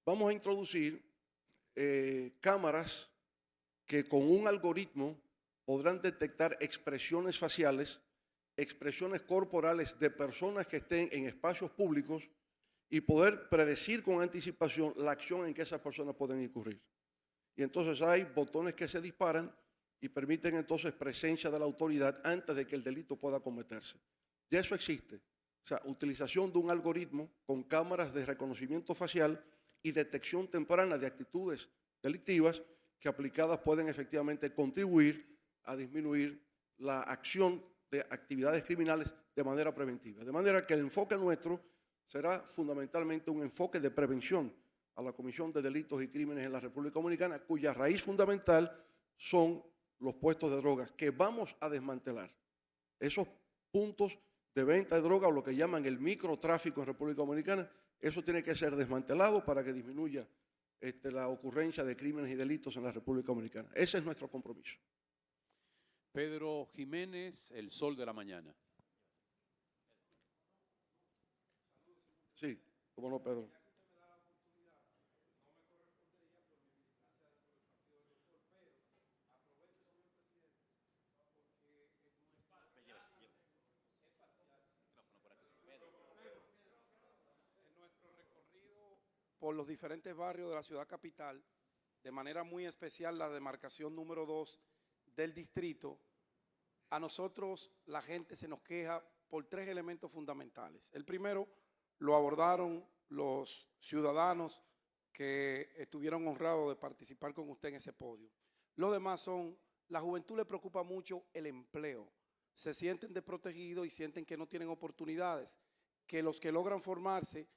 Vamos a introducir cámaras que con un algoritmo podrán detectar expresiones faciales, expresiones corporales de personas que estén en espacios públicos y poder predecir con anticipación la acción en que esas personas pueden incurrir. Y entonces hay botones que se disparan y permiten entonces presencia de la autoridad antes de que el delito pueda cometerse. Y eso existe. O sea, utilización de un algoritmo con cámaras de reconocimiento facial y detección temprana de actitudes delictivas que aplicadas pueden efectivamente contribuir a disminuir la acción de actividades criminales de manera preventiva. De manera que el enfoque nuestro será fundamentalmente un enfoque de prevención a la comisión de delitos y crímenes en la República Dominicana, cuya raíz fundamental son los puestos de drogas, que vamos a desmantelar. Esos puntos de venta de droga, o lo que llaman el microtráfico en República Dominicana, eso tiene que ser desmantelado para que disminuya la ocurrencia de crímenes y delitos en la República Dominicana. Ese es nuestro compromiso. Pedro Jiménez, El Sol de la Mañana. Sí, cómo no, Pedro. Por los diferentes barrios de la ciudad capital, de manera muy especial la demarcación número 2 del distrito, a nosotros la gente se nos queja por 3 elementos fundamentales. El primero lo abordaron los ciudadanos que estuvieron honrados de participar con usted en ese podio. Lo demás son, la juventud le preocupa mucho el empleo. Se sienten desprotegidos y sienten que no tienen oportunidades, que los que logran formarse,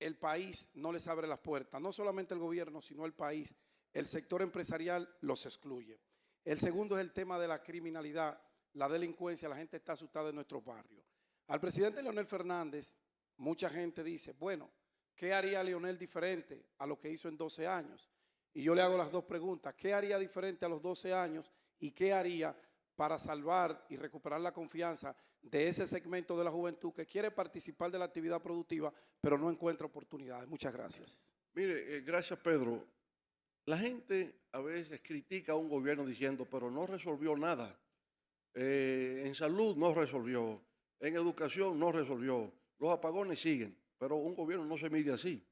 el país no les abre las puertas, no solamente el gobierno, sino el país, el sector empresarial los excluye. El segundo es el tema de la criminalidad, la delincuencia, la gente está asustada en nuestros barrios. Al presidente Leonel Fernández, mucha gente dice, bueno, ¿qué haría Leonel diferente a lo que hizo en 12 años? Y yo le hago las dos preguntas, ¿qué haría diferente a los 12 años y qué haría para salvar y recuperar la confianza de ese segmento de la juventud que quiere participar de la actividad productiva, pero no encuentra oportunidades? Muchas gracias. Mire, gracias, Pedro. La gente a veces critica a un gobierno diciendo, pero no resolvió nada. En salud no resolvió, en educación no resolvió, los apagones siguen, pero un gobierno no se mide así.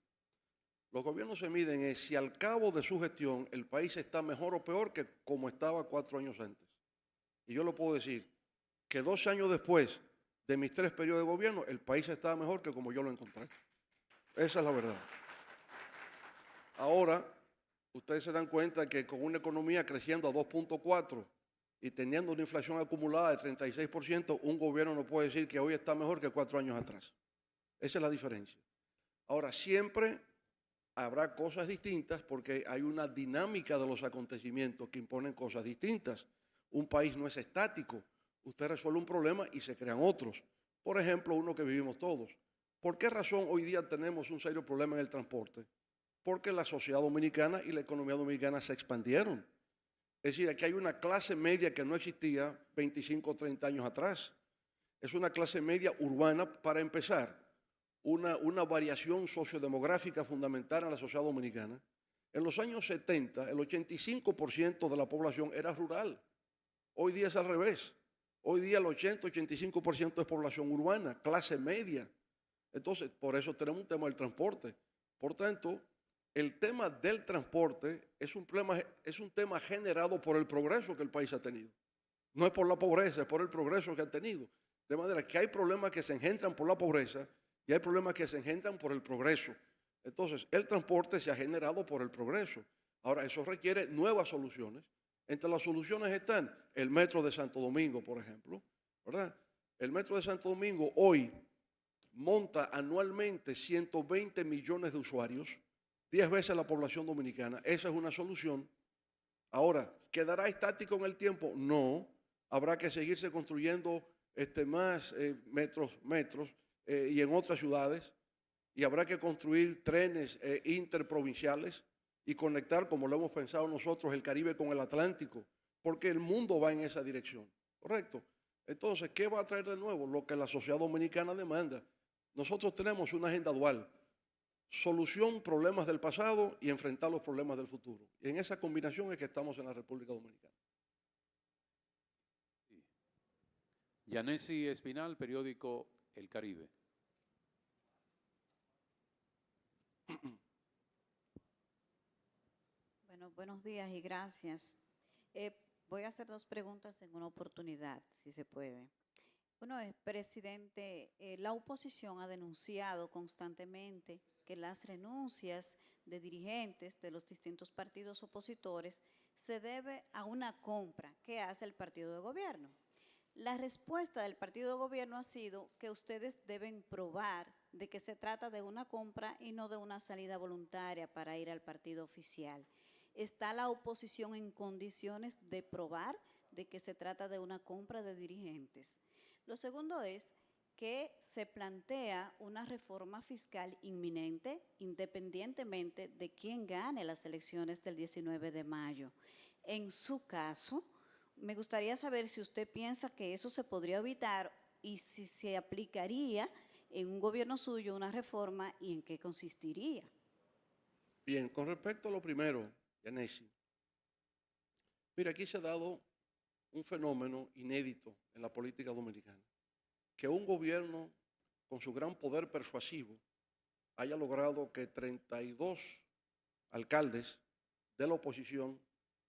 Los gobiernos se miden es si al cabo de su gestión el país está mejor o peor que como estaba 4 años antes. Y yo lo puedo decir, que 2 años después de mis 3 periodos de gobierno, el país estaba mejor que como yo lo encontré. Esa es la verdad. Ahora, ustedes se dan cuenta que con una economía creciendo a 2.4 y teniendo una inflación acumulada de 36%, un gobierno no puede decir que hoy está mejor que 4 años atrás. Esa es la diferencia. Ahora, siempre habrá cosas distintas porque hay una dinámica de los acontecimientos que imponen cosas distintas. Un país no es estático. Usted resuelve un problema y se crean otros. Por ejemplo, uno que vivimos todos. ¿Por qué razón hoy día tenemos un serio problema en el transporte? Porque la sociedad dominicana y la economía dominicana se expandieron. Es decir, aquí hay una clase media que no existía 25 o 30 años atrás. Es una clase media urbana, para empezar, una variación sociodemográfica fundamental en la sociedad dominicana. En los años 70, el 85% de la población era rural. Hoy día es al revés. Hoy día el 80-85% es población urbana, clase media. Entonces, por eso tenemos un tema del transporte. Por tanto, el tema del transporte es un tema generado por el progreso que el país ha tenido. No es por la pobreza, es por el progreso que ha tenido. De manera que hay problemas que se engendran por la pobreza y hay problemas que se engendran por el progreso. Entonces, el transporte se ha generado por el progreso. Ahora, eso requiere nuevas soluciones. Entre las soluciones están el Metro de Santo Domingo, por ejemplo, ¿verdad? El Metro de Santo Domingo hoy monta anualmente 120 millones de usuarios, 10 veces la población dominicana. Esa es una solución. Ahora, ¿quedará estático en el tiempo? No. Habrá que seguirse construyendo más metros y en otras ciudades. Y habrá que construir trenes interprovinciales y conectar, como lo hemos pensado nosotros, el Caribe con el Atlántico, porque el mundo va en esa dirección, ¿correcto? Entonces, ¿qué va a traer de nuevo? Lo que la sociedad dominicana demanda. Nosotros tenemos una agenda dual: solución, problemas del pasado y enfrentar los problemas del futuro. Y en esa combinación es que estamos en la República Dominicana. Yanesi Espinal, periódico El Caribe. Bueno, buenos días y gracias. Voy a hacer 2 preguntas en una oportunidad, si se puede. Uno es, presidente, la oposición ha denunciado constantemente que las renuncias de dirigentes de los distintos partidos opositores se debe a una compra que hace el partido de gobierno. La respuesta del partido de gobierno ha sido que ustedes deben probar de que se trata de una compra y no de una salida voluntaria para ir al partido oficial. ¿Está la oposición en condiciones de probar de que se trata de una compra de dirigentes? Lo segundo es que se plantea una reforma fiscal inminente, independientemente de quién gane las elecciones del 19 de mayo. En su caso, me gustaría saber si usted piensa que eso se podría evitar y si se aplicaría en un gobierno suyo una reforma y en qué consistiría. Bien, con respecto a lo primero, Yanesi, mira, aquí se ha dado un fenómeno inédito en la política dominicana, que un gobierno con su gran poder persuasivo haya logrado que 32 alcaldes de la oposición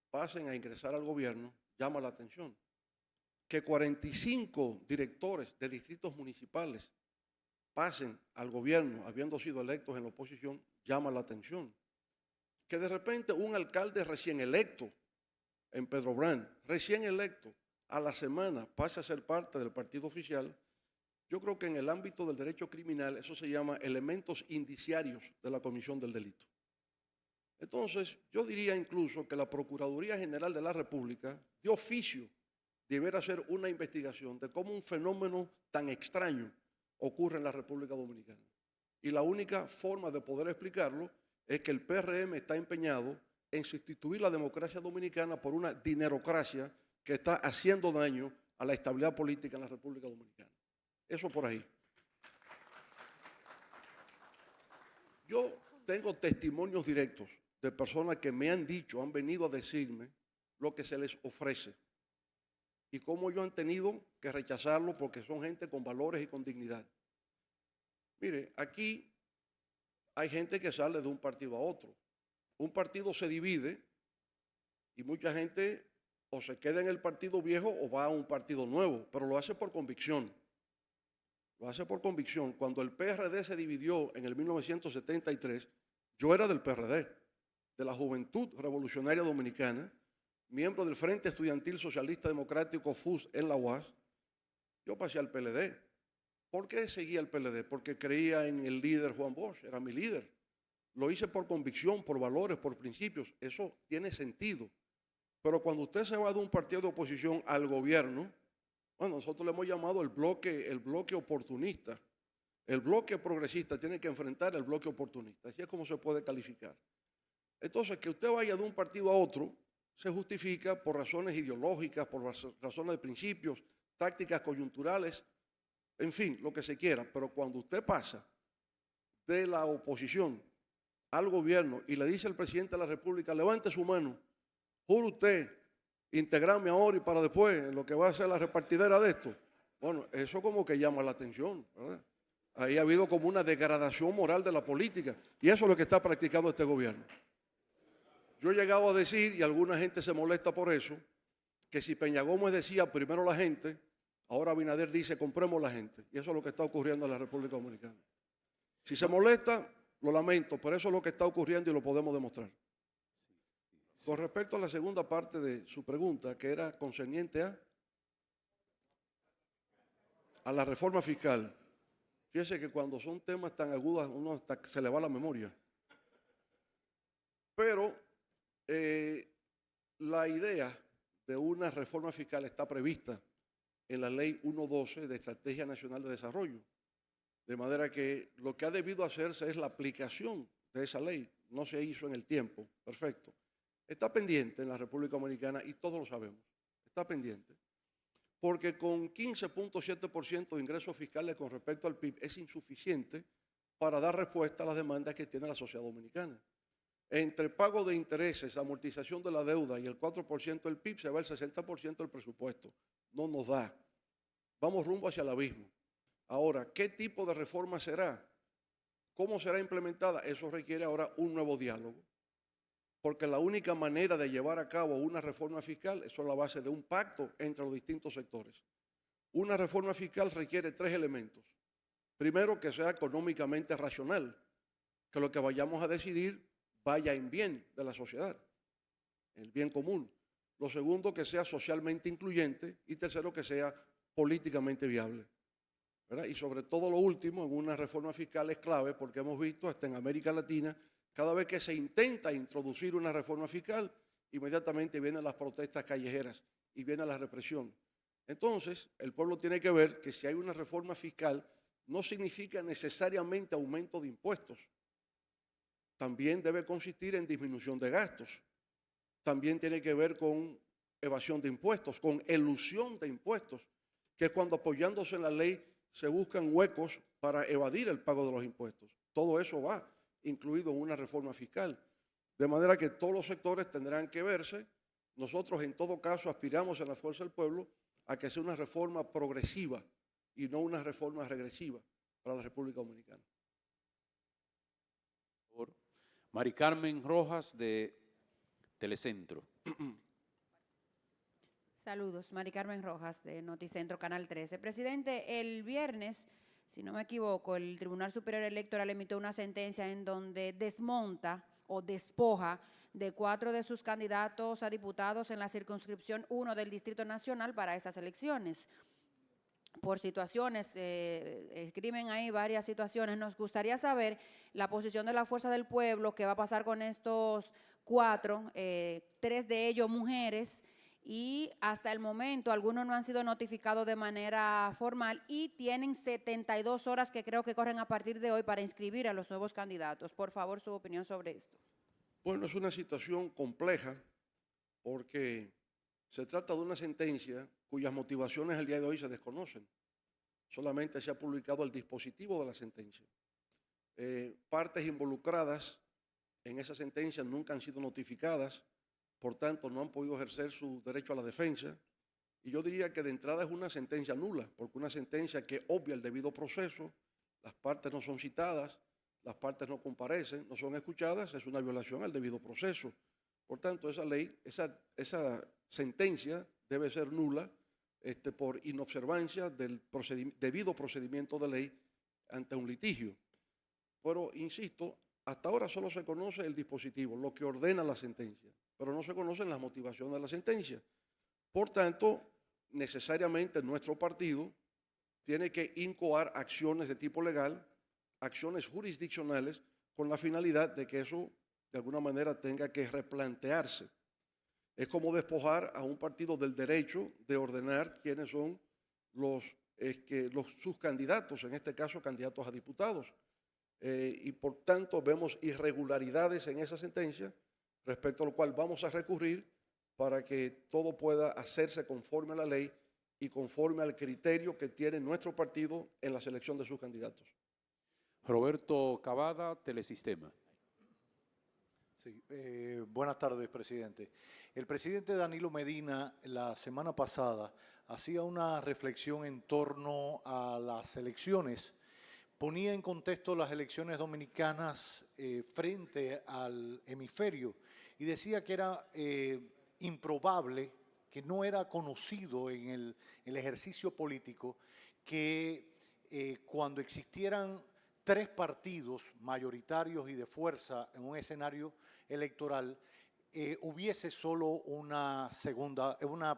pasen a ingresar al gobierno, llama la atención. Que 45 directores de distritos municipales pasen al gobierno habiendo sido electos en la oposición, llama la atención. Que de repente un alcalde recién electo en Pedro Brán, recién electo, a la semana pase a ser parte del partido oficial. Yo creo que en el ámbito del derecho criminal eso se llama elementos indiciarios de la comisión del delito. Entonces, yo diría incluso que la Procuraduría General de la República, de oficio, debiera hacer una investigación de cómo un fenómeno tan extraño ocurre en la República Dominicana. Y la única forma de poder explicarlo es que el PRM está empeñado en sustituir la democracia dominicana por una dinerocracia que está haciendo daño a la estabilidad política en la República Dominicana. Eso por ahí. Yo tengo testimonios directos de personas que me han dicho, han venido a decirme lo que se les ofrece y cómo ellos han tenido que rechazarlo porque son gente con valores y con dignidad. Mire, aquí hay gente que sale de un partido a otro. Un partido se divide y mucha gente o se queda en el partido viejo o va a un partido nuevo, pero lo hace por convicción. Lo hace por convicción. Cuando el PRD se dividió en el 1973, yo era del PRD, de la Juventud Revolucionaria Dominicana, miembro del Frente Estudiantil Socialista Democrático FUS en la UAS. Yo pasé al PLD. ¿Por qué seguía el PLD? Porque creía en el líder Juan Bosch, era mi líder. Lo hice por convicción, por valores, por principios. Eso tiene sentido. Pero cuando usted se va de un partido de oposición al gobierno, bueno, nosotros le hemos llamado el bloque oportunista. El bloque progresista tiene que enfrentar el bloque oportunista. Así es como se puede calificar. Entonces, que usted vaya de un partido a otro se justifica por razones ideológicas, por razones de principios, tácticas coyunturales, en fin, lo que se quiera. Pero cuando usted pasa de la oposición al gobierno y le dice al presidente de la República, levante su mano, juro usted integrarme ahora y para después, en lo que va a ser la repartidera de esto. Bueno, eso como que llama la atención, ¿verdad? Ahí ha habido como una degradación moral de la política y eso es lo que está practicando este gobierno. Yo he llegado a decir, y alguna gente se molesta por eso, que si Peña Gómez decía primero la gente, ahora Abinader dice compremos la gente. Y eso es lo que está ocurriendo en la República Dominicana. Si se molesta, lo lamento, pero eso es lo que está ocurriendo y lo podemos demostrar. Con respecto a la segunda parte de su pregunta, que era concerniente a la reforma fiscal, fíjese que cuando son temas tan agudos, uno hasta se le va la memoria. Pero la idea de una reforma fiscal está prevista en la Ley 112 de Estrategia Nacional de Desarrollo. De manera que lo que ha debido hacerse es la aplicación de esa ley. No se hizo en el tiempo. Perfecto. Está pendiente en la República Dominicana y todos lo sabemos. Está pendiente. Porque con 15.7% de ingresos fiscales con respecto al PIB es insuficiente para dar respuesta a las demandas que tiene la sociedad dominicana. Entre pago de intereses, amortización de la deuda y el 4% del PIB se va el 60% del presupuesto. No nos da. Vamos rumbo hacia el abismo. Ahora, ¿qué tipo de reforma será? ¿Cómo será implementada? Eso requiere ahora un nuevo diálogo. Porque la única manera de llevar a cabo una reforma fiscal es la base de un pacto entre los distintos sectores. Una reforma fiscal requiere 3 elementos. Primero, que sea económicamente racional, que lo que vayamos a decidir vaya en bien de la sociedad, el bien común. Lo segundo, que sea socialmente incluyente. Y tercero, que sea políticamente viable. ¿Verdad? Y sobre todo lo último, en una reforma fiscal es clave porque hemos visto hasta en América Latina, cada vez que se intenta introducir una reforma fiscal, inmediatamente vienen las protestas callejeras y viene la represión. Entonces, el pueblo tiene que ver que si hay una reforma fiscal, no significa necesariamente aumento de impuestos. También debe consistir en disminución de gastos. También tiene que ver con evasión de impuestos, con elusión de impuestos, que es cuando apoyándose en la ley se buscan huecos para evadir el pago de los impuestos. Todo eso va incluido en una reforma fiscal. De manera que todos los sectores tendrán que verse. Nosotros en todo caso aspiramos en la Fuerza del Pueblo a que sea una reforma progresiva y no una reforma regresiva para la República Dominicana. Mari Carmen Rojas de Telecentro. Saludos, Mari Carmen Rojas de Noticentro Canal 13. Presidente, el viernes, si no me equivoco, el Tribunal Superior Electoral emitió una sentencia en donde desmonta o despoja de 4 de sus candidatos a diputados en la circunscripción 1 del Distrito Nacional para estas elecciones. Por situaciones, escriben ahí varias situaciones. Nos gustaría saber la posición de la Fuerza del Pueblo, qué va a pasar con estos 4, 3 de ellos mujeres, y hasta el momento algunos no han sido notificados de manera formal y tienen 72 horas que creo que corren a partir de hoy para inscribir a los nuevos candidatos. Por favor, su opinión sobre esto. Bueno, es una situación compleja porque se trata de una sentencia cuyas motivaciones al día de hoy se desconocen. Solamente se ha publicado el dispositivo de la sentencia. Partes involucradas en esa sentencia nunca han sido notificadas, por tanto no han podido ejercer su derecho a la defensa. Y yo diría que de entrada es una sentencia nula, porque una sentencia que obvia el debido proceso, las partes no son citadas, las partes no comparecen, no son escuchadas, es una violación al debido proceso. Por tanto, esa ley, esa sentencia debe ser nula por inobservancia del debido procedimiento de ley ante un litigio. Pero, insisto, hasta ahora solo se conoce el dispositivo, lo que ordena la sentencia, pero no se conocen las motivaciones de la sentencia. Por tanto, necesariamente nuestro partido tiene que incoar acciones de tipo legal, acciones jurisdiccionales, con la finalidad de que eso de alguna manera tenga que replantearse. Es como despojar a un partido del derecho de ordenar quiénes son sus candidatos, en este caso candidatos a diputados. Y por tanto vemos irregularidades en esa sentencia, respecto a lo cual vamos a recurrir para que todo pueda hacerse conforme a la ley y conforme al criterio que tiene nuestro partido en la selección de sus candidatos. Roberto Cavada, Telesistema. Sí, buenas tardes, presidente. El presidente Danilo Medina la semana pasada hacía una reflexión en torno a las elecciones, ponía en contexto las elecciones dominicanas frente al hemisferio y decía que era improbable, que no era conocido en el ejercicio político, que cuando existieran tres partidos mayoritarios y de fuerza en un escenario electoral, hubiese solo una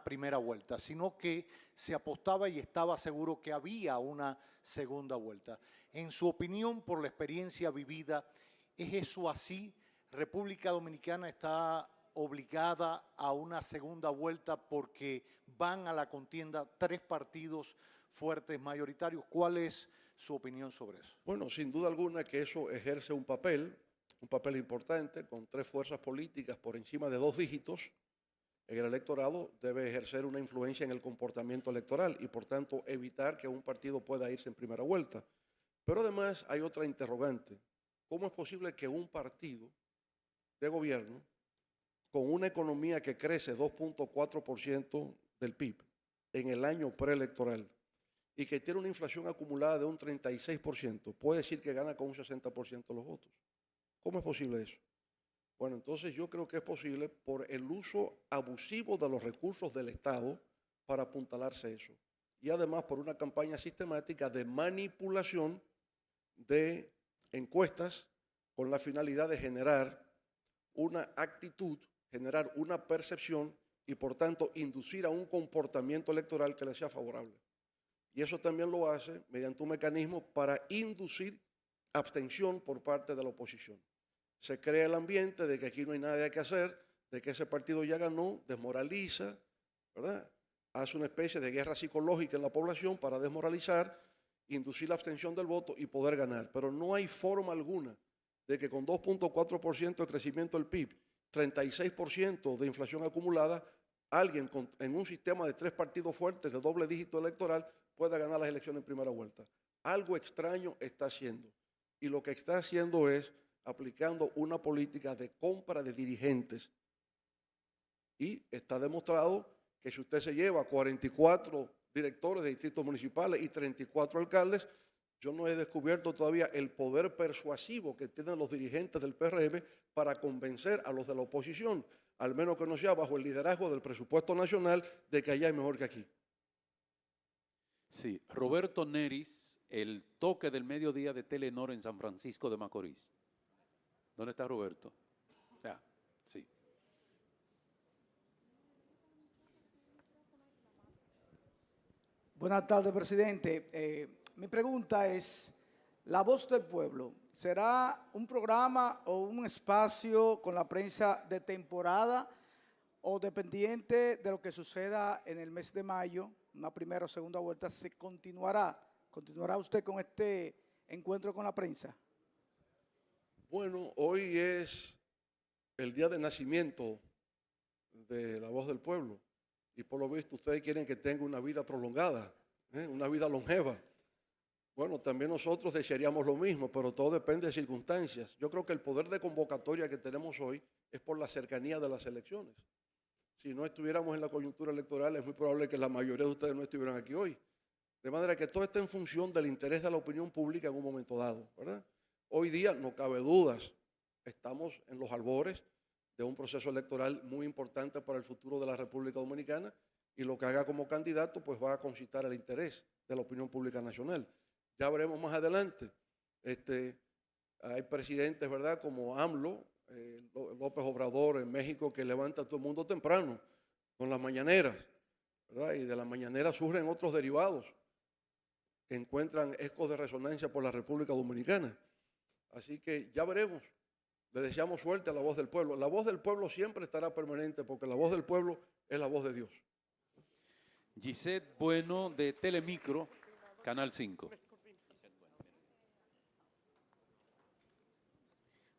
primera vuelta, sino que se apostaba y estaba seguro que había una segunda vuelta. En su opinión, por la experiencia vivida, ¿es eso así? ¿República Dominicana está obligada a una segunda vuelta porque van a la contienda tres partidos fuertes mayoritarios? ¿Cuál es su opinión sobre eso? Bueno, sin duda alguna que eso ejerce un papel importante, con tres fuerzas políticas por encima de 2 dígitos en el electorado, debe ejercer una influencia en el comportamiento electoral y, por tanto, evitar que un partido pueda irse en primera vuelta. Pero además hay otra interrogante. ¿Cómo es posible que un partido de gobierno con una economía que crece 2.4% del PIB en el año preelectoral y que tiene una inflación acumulada de un 36%, puede decir que gana con un 60% los votos? ¿Cómo es posible eso? Bueno, entonces yo creo que es posible por el uso abusivo de los recursos del Estado para apuntalarse eso. Y además por una campaña sistemática de manipulación de encuestas con la finalidad de generar una actitud, generar una percepción y por tanto inducir a un comportamiento electoral que le sea favorable. Y eso también lo hace mediante un mecanismo para inducir abstención por parte de la oposición. Se crea el ambiente de que aquí no hay nada que hacer, de que ese partido ya ganó, desmoraliza, ¿verdad? Hace una especie de guerra psicológica en la población para desmoralizar, inducir la abstención del voto y poder ganar. Pero no hay forma alguna de que con 2.4% de crecimiento del PIB, 36% de inflación acumulada, alguien en un sistema de 3 partidos fuertes de doble dígito electoral pueda ganar las elecciones en primera vuelta. Algo extraño está haciendo. Y lo que está haciendo es aplicando una política de compra de dirigentes. Y está demostrado que si usted se lleva 44 directores de distritos municipales y 34 alcaldes, yo no he descubierto todavía el poder persuasivo que tienen los dirigentes del PRM para convencer a los de la oposición, al menos que no sea bajo el liderazgo del presupuesto nacional, de que allá es mejor que aquí. Sí, Roberto Neris, el toque del mediodía de Telenor en San Francisco de Macorís. ¿Dónde está Roberto? Sí. Buenas tardes, presidente. Mi pregunta es, La Voz del Pueblo, ¿será un programa o un espacio con la prensa de temporada o dependiente de lo que suceda en el mes de mayo, una primera o segunda vuelta, se continuará? ¿Continuará usted con este encuentro con la prensa? Bueno, hoy es el día de nacimiento de La Voz del Pueblo y por lo visto ustedes quieren que tenga una vida prolongada, una vida longeva. Bueno, también nosotros desearíamos lo mismo, pero todo depende de circunstancias. Yo creo que el poder de convocatoria que tenemos hoy es por la cercanía de las elecciones. Si no estuviéramos en la coyuntura electoral, es muy probable que la mayoría de ustedes no estuvieran aquí hoy. De manera que todo está en función del interés de la opinión pública en un momento dado, ¿verdad? Hoy día, no cabe dudas, estamos en los albores de un proceso electoral muy importante para el futuro de la República Dominicana y lo que haga como candidato pues va a concitar el interés de la opinión pública nacional. Ya veremos más adelante. Hay presidentes, ¿verdad?, como AMLO, López Obrador en México, que levanta a todo el mundo temprano con las mañaneras, ¿verdad? Y de las mañaneras surgen otros derivados que encuentran ecos de resonancia por la República Dominicana. Así que ya veremos. Le deseamos suerte a La Voz del Pueblo. La Voz del Pueblo siempre estará permanente porque la voz del pueblo es la voz de Dios. Gisette Bueno de Telemicro, Canal 5.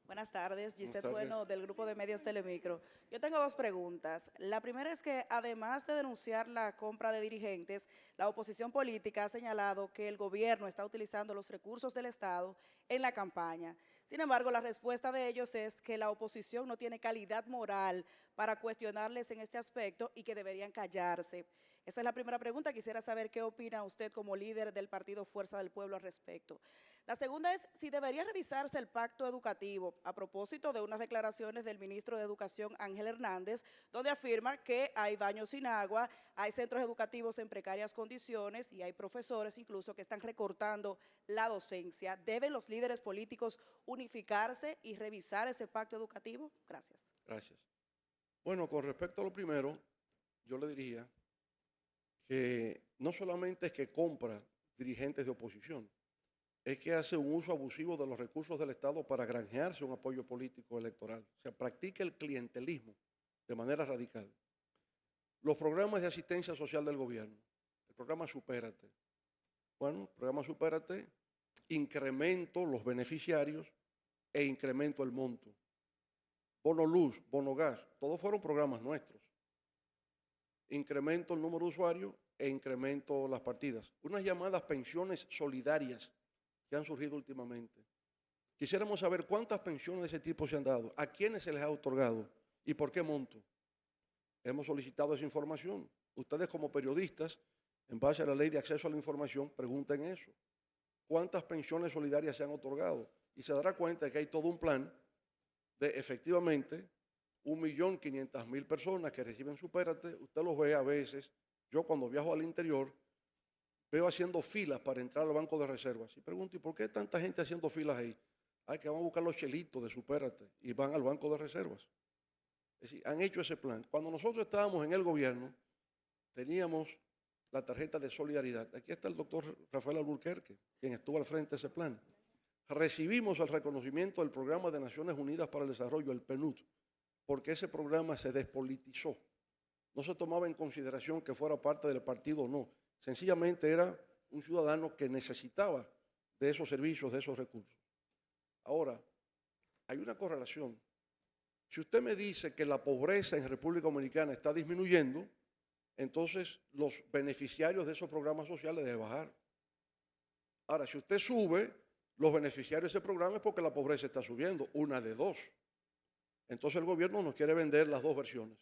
Buenas tardes, Gisette tardes. Bueno del Grupo de Medios Telemicro. Yo tengo 2 preguntas. La primera es que además de denunciar la compra de dirigentes, la oposición política ha señalado que el gobierno está utilizando los recursos del Estado en la campaña. Sin embargo, la respuesta de ellos es que la oposición no tiene calidad moral para cuestionarles en este aspecto y que deberían callarse? Esa es la primera pregunta. Quisiera saber qué opina usted como líder del partido Fuerza del Pueblo al respecto. La segunda es si debería revisarse el pacto educativo a propósito de unas declaraciones del ministro de Educación, Ángel Hernández, donde afirma que hay baños sin agua, hay centros educativos en precarias condiciones y hay profesores incluso que están recortando la docencia. ¿Deben los líderes políticos unificarse y revisar ese pacto educativo? Gracias. Gracias. Bueno, con respecto a lo primero, yo le diría que no solamente es que compra dirigentes de oposición, es que hace un uso abusivo de los recursos del Estado para granjearse un apoyo político electoral. O sea, practica el clientelismo de manera radical. Los programas de asistencia social del gobierno, el programa Supérate. Bueno, el programa Supérate, incremento los beneficiarios e incremento el monto. Bono luz, bono gas, todos fueron programas nuestros. Incremento el número de usuarios e incremento las partidas. Unas llamadas pensiones solidarias que han surgido últimamente. Quisiéramos saber cuántas pensiones de ese tipo se han dado, a quiénes se les ha otorgado y por qué monto. Hemos solicitado esa información. Ustedes como periodistas, en base a la ley de acceso a la información, pregunten eso. ¿Cuántas pensiones solidarias se han otorgado? Y se dará cuenta de que hay todo un plan de efectivamente 1.500.000 personas que reciben Supérate. Usted los ve a veces. Yo cuando viajo al interior veo haciendo filas para entrar al banco de reservas. Y pregunto, ¿y por qué tanta gente haciendo filas ahí? Hay que van a buscar los chelitos de Supérate y van al banco de reservas. Es decir, han hecho ese plan. Cuando nosotros estábamos en el gobierno, teníamos la tarjeta de solidaridad. Aquí está el doctor Rafael Alburquerque, quien estuvo al frente de ese plan. Recibimos el reconocimiento del Programa de Naciones Unidas para el Desarrollo, el PNUD, porque ese programa se despolitizó. No se tomaba en consideración que fuera parte del partido o no. Sencillamente era un ciudadano que necesitaba de esos servicios, de esos recursos. Ahora, hay una correlación. Si usted me dice que la pobreza en República Dominicana está disminuyendo, entonces los beneficiarios de esos programas sociales deben bajar. Ahora, si usted sube los beneficiarios de ese programa es porque la pobreza está subiendo, una de dos. Entonces el gobierno nos quiere vender las dos versiones.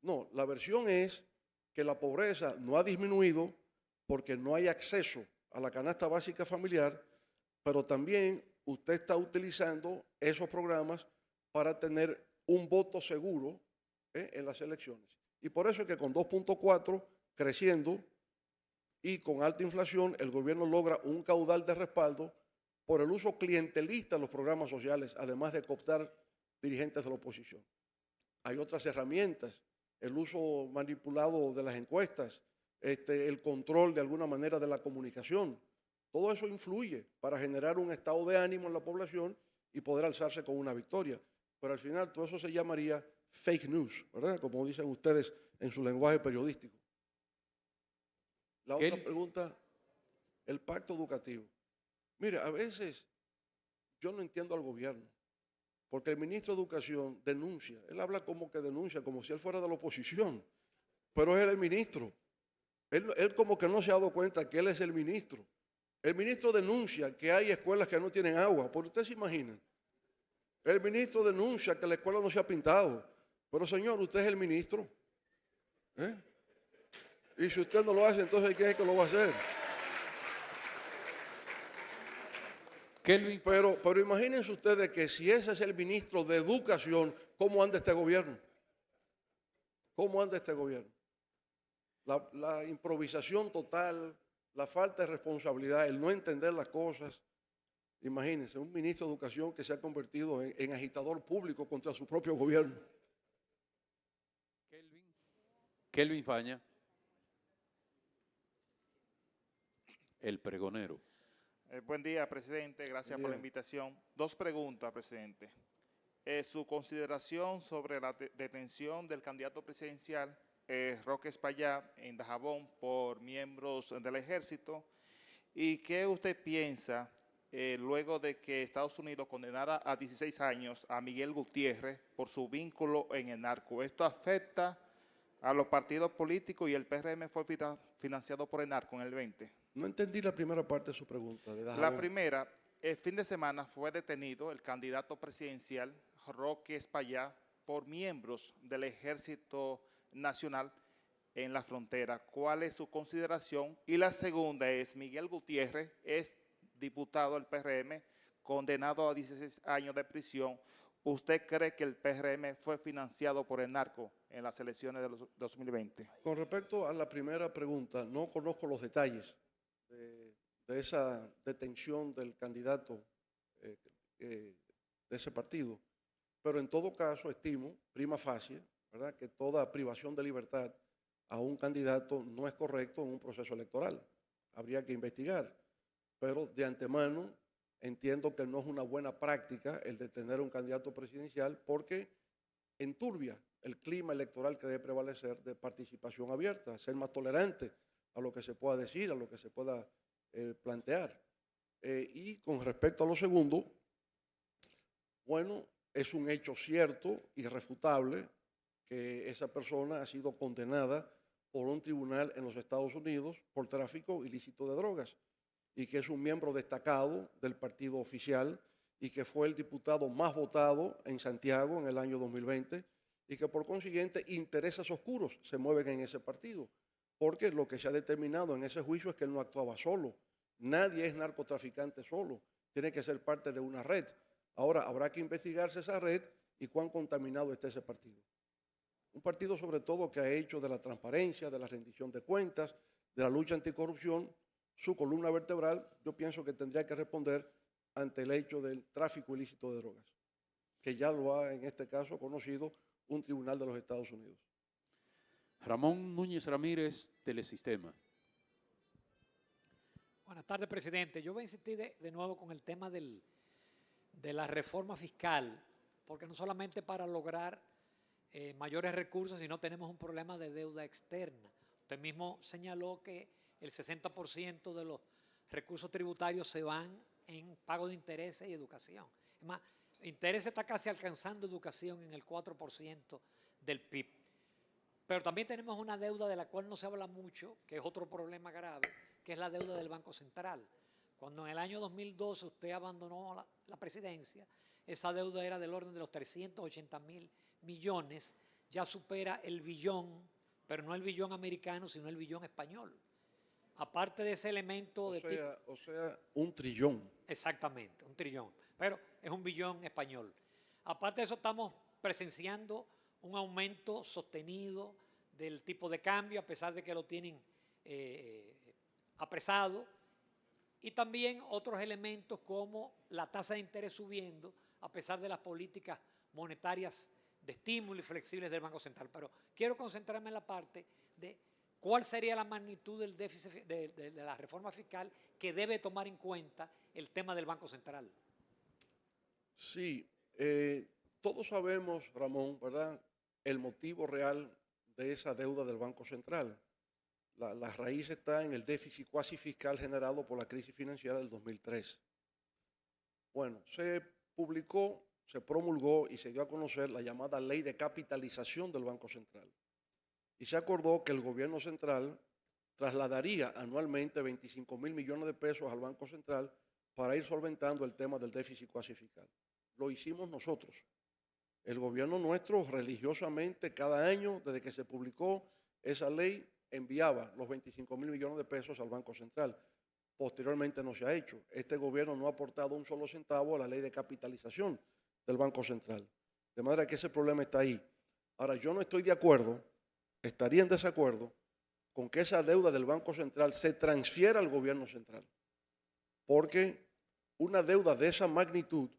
No, la versión es que la pobreza no ha disminuido porque no hay acceso a la canasta básica familiar, pero también usted está utilizando esos programas para tener un voto seguro en las elecciones. Y por eso es que con 2.4 creciendo y con alta inflación, el gobierno logra un caudal de respaldo por el uso clientelista de los programas sociales, además de cooptar dirigentes de la oposición. Hay otras herramientas, el uso manipulado de las encuestas, el control de alguna manera de la comunicación. Todo eso influye para generar un estado de ánimo en la población y poder alzarse con una victoria. Pero al final todo eso se llamaría fake news, ¿verdad? Como dicen ustedes en su lenguaje periodístico. La otra pregunta, el pacto educativo. Mire, a veces yo no entiendo al gobierno, porque el ministro de Educación denuncia, él habla como que denuncia, como si él fuera de la oposición, pero él es el ministro. Él como que no se ha dado cuenta que él es el ministro. El ministro denuncia que hay escuelas que no tienen agua, ¿por usted se imagina? El ministro denuncia que la escuela no se ha pintado, pero señor, usted es el ministro. Y si usted no lo hace, entonces ¿quién es que lo va a hacer? Pero imagínense ustedes que si ese es el ministro de Educación, ¿cómo anda este gobierno? ¿Cómo anda este gobierno? La improvisación total, la falta de responsabilidad, el no entender las cosas. Imagínense, un ministro de Educación que se ha convertido en agitador público contra su propio gobierno. Kelvin Faña, el pregonero. Buen día, presidente. Gracias por la invitación. Dos preguntas, presidente. Su consideración sobre la detención del candidato presidencial Roque Espaillá en Dajabón por miembros del ejército. ¿Y qué usted piensa luego de que Estados Unidos condenara a 16 años a Miguel Gutiérrez por su vínculo en el narco? ¿Esto afecta a los partidos políticos y el PRM fue financiado por el narco en el 20? No entendí la primera parte de su pregunta. La primera, el fin de semana fue detenido el candidato presidencial Roque Espaillá por miembros del Ejército Nacional en la frontera. ¿Cuál es su consideración? Y la segunda es, Miguel Gutiérrez es diputado del PRM, condenado a 16 años de prisión. ¿Usted cree que el PRM fue financiado por el narco en las elecciones de 2020? Con respecto a la primera pregunta, no conozco los detalles de esa detención del candidato de ese partido, pero en todo caso estimo, prima facie, ¿verdad?, que toda privación de libertad a un candidato no es correcto en un proceso electoral. Habría que investigar, pero de antemano entiendo que no es una buena práctica el detener a un candidato presidencial porque enturbia el clima electoral que debe prevalecer de participación abierta, ser más tolerante a lo que se pueda decir, a lo que se pueda plantear. Y con respecto a lo segundo, bueno, es un hecho cierto, irrefutable, que esa persona ha sido condenada por un tribunal en los Estados Unidos por tráfico ilícito de drogas y que es un miembro destacado del partido oficial y que fue el diputado más votado en Santiago en el año 2020 y que por consiguiente intereses oscuros se mueven en ese partido, porque lo que se ha determinado en ese juicio es que él no actuaba solo. Nadie es narcotraficante solo, tiene que ser parte de una red. Ahora, habrá que investigarse esa red y cuán contaminado está ese partido. Un partido sobre todo que ha hecho de la transparencia, de la rendición de cuentas, de la lucha anticorrupción, su columna vertebral, yo pienso que tendría que responder ante el hecho del tráfico ilícito de drogas, que ya lo ha en este caso conocido un tribunal de los Estados Unidos. Ramón Núñez Ramírez, Telesistema. Buenas tardes, presidente. Yo voy a insistir de nuevo con el tema de la reforma fiscal, porque no solamente para lograr mayores recursos, sino tenemos un problema de deuda externa. Usted mismo señaló que el 60% de los recursos tributarios se van en pago de intereses y educación. Es más, interés está casi alcanzando educación en el 4% del PIB. Pero también tenemos una deuda de la cual no se habla mucho, que es otro problema grave, que es la deuda del Banco Central. Cuando en el año 2012 usted abandonó la presidencia, esa deuda era del orden de los 380.000 millones, ya supera el billón, pero no el billón americano, sino el billón español. Aparte de ese elemento O sea, un trillón. Exactamente, un trillón, pero es un billón español. Aparte de eso, estamos presenciando un aumento sostenido del tipo de cambio, a pesar de que lo tienen apresado, y también otros elementos como la tasa de interés subiendo, a pesar de las políticas monetarias de estímulo y flexibles del Banco Central. Pero quiero concentrarme en la parte de cuál sería la magnitud del déficit de la reforma fiscal que debe tomar en cuenta el tema del Banco Central. Sí, todos sabemos, Ramón, ¿verdad?, el motivo real de esa deuda del Banco Central. La raíz está en el déficit cuasi fiscal generado por la crisis financiera del 2003. Bueno, se publicó, se promulgó y se dio a conocer la llamada Ley de Capitalización del Banco Central. Y se acordó que el gobierno central trasladaría anualmente 25.000 millones de pesos al Banco Central para ir solventando el tema del déficit cuasi fiscal. Lo hicimos nosotros. El gobierno nuestro religiosamente cada año, desde que se publicó esa ley, enviaba los 25.000 millones de pesos al Banco Central. Posteriormente no se ha hecho. Este gobierno no ha aportado un solo centavo a la ley de capitalización del Banco Central. De manera que ese problema está ahí. Ahora, yo no estoy de acuerdo, estaría en desacuerdo con que esa deuda del Banco Central se transfiera al gobierno central. Porque una deuda de esa magnitud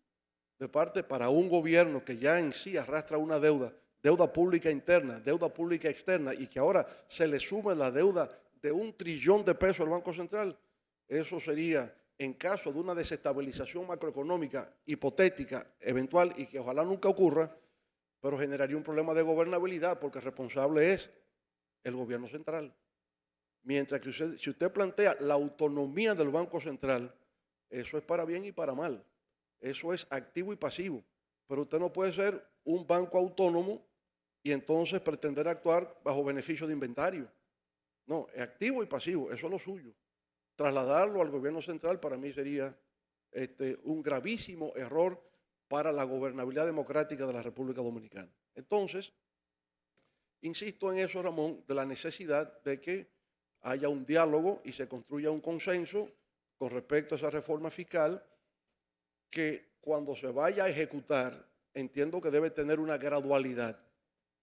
de parte para un gobierno que ya en sí arrastra una deuda pública interna, deuda pública externa, y que ahora se le suma la deuda de 1 trillón de pesos al Banco Central, eso sería, en caso de una desestabilización macroeconómica hipotética, eventual, y que ojalá nunca ocurra, pero generaría un problema de gobernabilidad, porque el responsable es el gobierno central. Mientras que si usted plantea la autonomía del Banco Central, eso es para bien y para mal. Eso es activo y pasivo. Pero usted no puede ser un banco autónomo y entonces pretender actuar bajo beneficio de inventario. No, es activo y pasivo, eso es lo suyo. Trasladarlo al gobierno central para mí sería un gravísimo error para la gobernabilidad democrática de la República Dominicana. Entonces, insisto en eso, Ramón, de la necesidad de que haya un diálogo y se construya un consenso con respecto a esa reforma fiscal que cuando se vaya a ejecutar, entiendo que debe tener una gradualidad.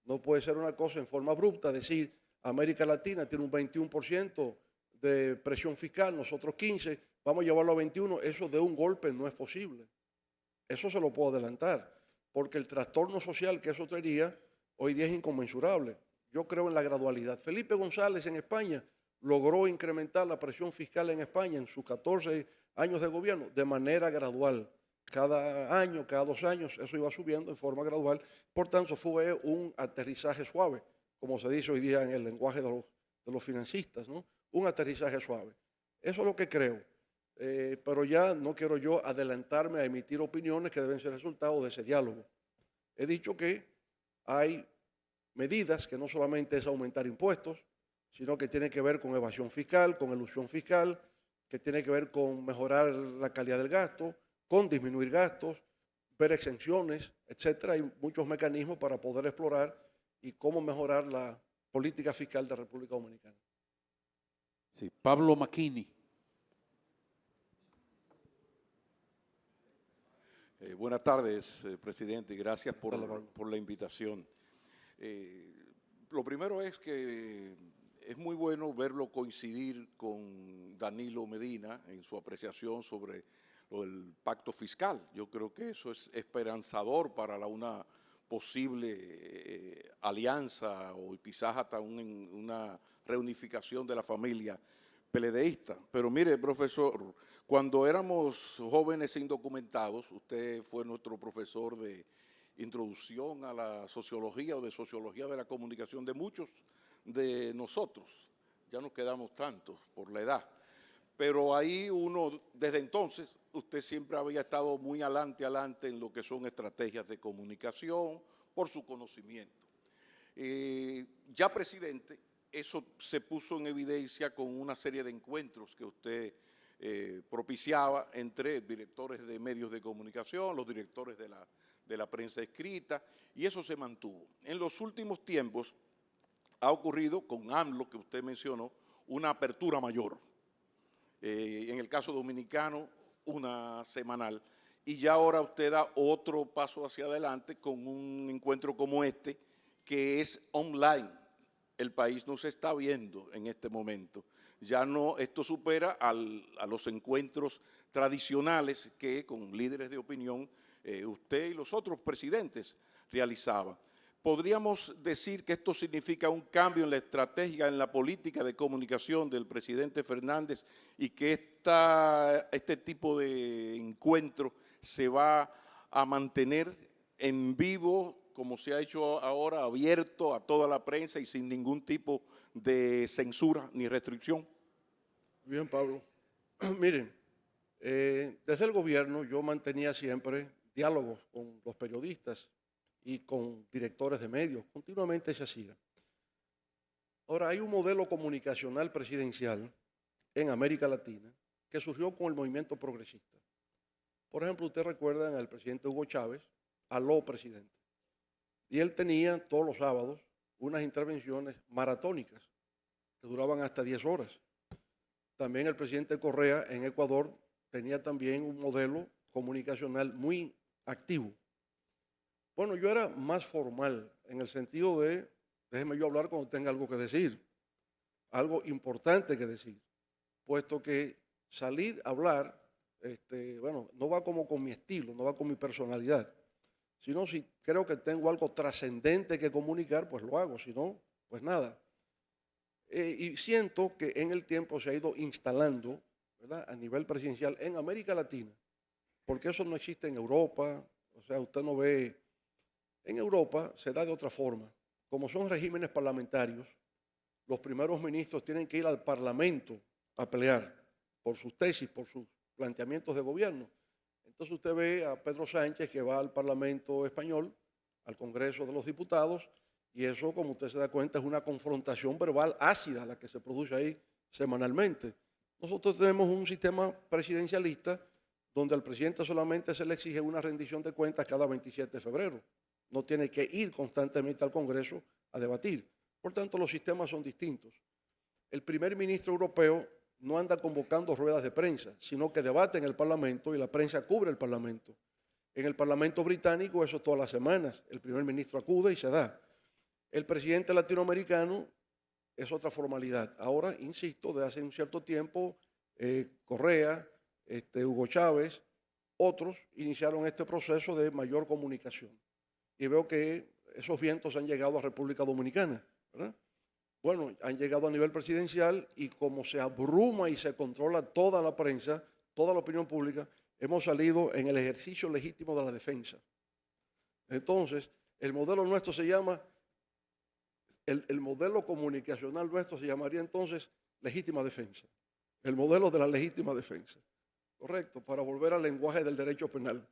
No puede ser una cosa en forma abrupta, decir, América Latina tiene un 21% de presión fiscal, nosotros 15%, vamos a llevarlo a 21%, eso de un golpe no es posible. Eso se lo puedo adelantar, porque el trastorno social que eso traería hoy día es inconmensurable. Yo creo en la gradualidad. Felipe González en España logró incrementar la presión fiscal en España en sus 14 años de gobierno de manera gradual. Cada año, cada 2 años, eso iba subiendo en forma gradual. Por tanto, fue un aterrizaje suave, como se dice hoy día en el lenguaje de los financistas, ¿no? Un aterrizaje suave. Eso es lo que creo. Pero ya no quiero yo adelantarme a emitir opiniones que deben ser resultado de ese diálogo. He dicho que hay medidas que no solamente es aumentar impuestos, sino que tiene que ver con evasión fiscal, con elusión fiscal, que tiene que ver con mejorar la calidad del gasto, con disminuir gastos, ver exenciones, etcétera. Hay muchos mecanismos para poder explorar y cómo mejorar la política fiscal de la República Dominicana. Sí, Pablo Macchini. Buenas tardes, presidente, y gracias por la invitación. Lo primero es que es muy bueno verlo coincidir con Danilo Medina en su apreciación sobre lo del pacto fiscal. Yo creo que eso es esperanzador para una posible alianza o quizás hasta una reunificación de la familia PLDista. Pero mire, profesor, cuando éramos jóvenes e indocumentados, usted fue nuestro profesor de introducción a la sociología o de sociología de la comunicación de muchos de nosotros. Ya nos quedamos tantos por la edad. Pero ahí uno, desde entonces, usted siempre había estado muy adelante en lo que son estrategias de comunicación, por su conocimiento. Ya presidente, eso se puso en evidencia con una serie de encuentros que usted propiciaba entre directores de medios de comunicación, los directores de la prensa escrita, y eso se mantuvo. En los últimos tiempos ha ocurrido con AMLO, que usted mencionó, una apertura mayor. En el caso dominicano, una semanal, y ya ahora usted da otro paso hacia adelante con un encuentro como este, que es online. El país no se está viendo en este momento. Ya no, esto supera a los encuentros tradicionales que con líderes de opinión usted y los otros presidentes realizaban. ¿Podríamos decir que esto significa un cambio en la estrategia, en la política de comunicación del presidente Fernández y que este tipo de encuentro se va a mantener en vivo, como se ha hecho ahora, abierto a toda la prensa y sin ningún tipo de censura ni restricción? Bien, Pablo. Miren, desde el gobierno yo mantenía siempre diálogos con los periodistas y con directores de medios. Continuamente se hacía. Ahora, hay un modelo comunicacional presidencial en América Latina que surgió con el movimiento progresista. Por ejemplo, ustedes recuerdan al presidente Hugo Chávez, aló presidente. Y él tenía todos los sábados unas intervenciones maratónicas que duraban hasta 10 horas. También el presidente Correa en Ecuador tenía también un modelo comunicacional muy activo. Bueno, yo era más formal en el sentido de, déjeme yo hablar cuando tenga algo que decir, algo importante que decir, puesto que salir a hablar, bueno, no va como con mi estilo, no va con mi personalidad, sino si creo que tengo algo trascendente que comunicar, pues lo hago, si no, pues nada. Y siento que en el tiempo se ha ido instalando, ¿verdad?, a nivel presidencial en América Latina, porque eso no existe en Europa. O sea, usted no ve, en Europa se da de otra forma. Como son regímenes parlamentarios, los primeros ministros tienen que ir al Parlamento a pelear por sus tesis, por sus planteamientos de gobierno. Entonces usted ve a Pedro Sánchez que va al Parlamento español, al Congreso de los Diputados, y eso, como usted se da cuenta, es una confrontación verbal ácida la que se produce ahí semanalmente. Nosotros tenemos un sistema presidencialista donde al presidente solamente se le exige una rendición de cuentas cada 27 de febrero. no tiene que ir constantemente al Congreso a debatir. Por tanto, los sistemas son distintos. El primer ministro europeo no anda convocando ruedas de prensa, sino que debate en el Parlamento y la prensa cubre el Parlamento. En el Parlamento británico eso todas las semanas. El primer ministro acude y se da. El presidente latinoamericano es otra formalidad. Ahora, insisto, de hace un cierto tiempo, Correa, Hugo Chávez, otros iniciaron este proceso de mayor comunicación. Y veo que esos vientos han llegado a República Dominicana, ¿verdad? Bueno, han llegado a nivel presidencial y como se abruma y se controla toda la prensa, toda la opinión pública, hemos salido en el ejercicio legítimo de la defensa. Entonces, el modelo nuestro se llama, el modelo comunicacional nuestro se llamaría entonces legítima defensa. El modelo de la legítima defensa. Correcto, para volver al lenguaje del derecho penal.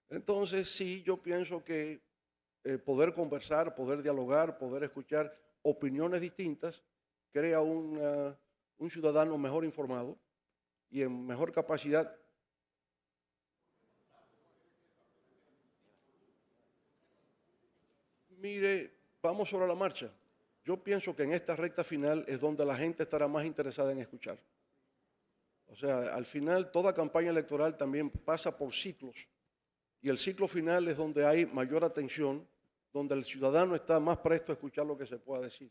Entonces, sí, yo pienso que poder conversar, poder dialogar, poder escuchar opiniones distintas, crea un ciudadano mejor informado y en mejor capacidad. Mire, vamos sobre la marcha. Yo pienso que en esta recta final es donde la gente estará más interesada en escuchar. O sea, al final toda campaña electoral también pasa por ciclos y el ciclo final es donde hay mayor atención, donde el ciudadano está más presto a escuchar lo que se pueda decir.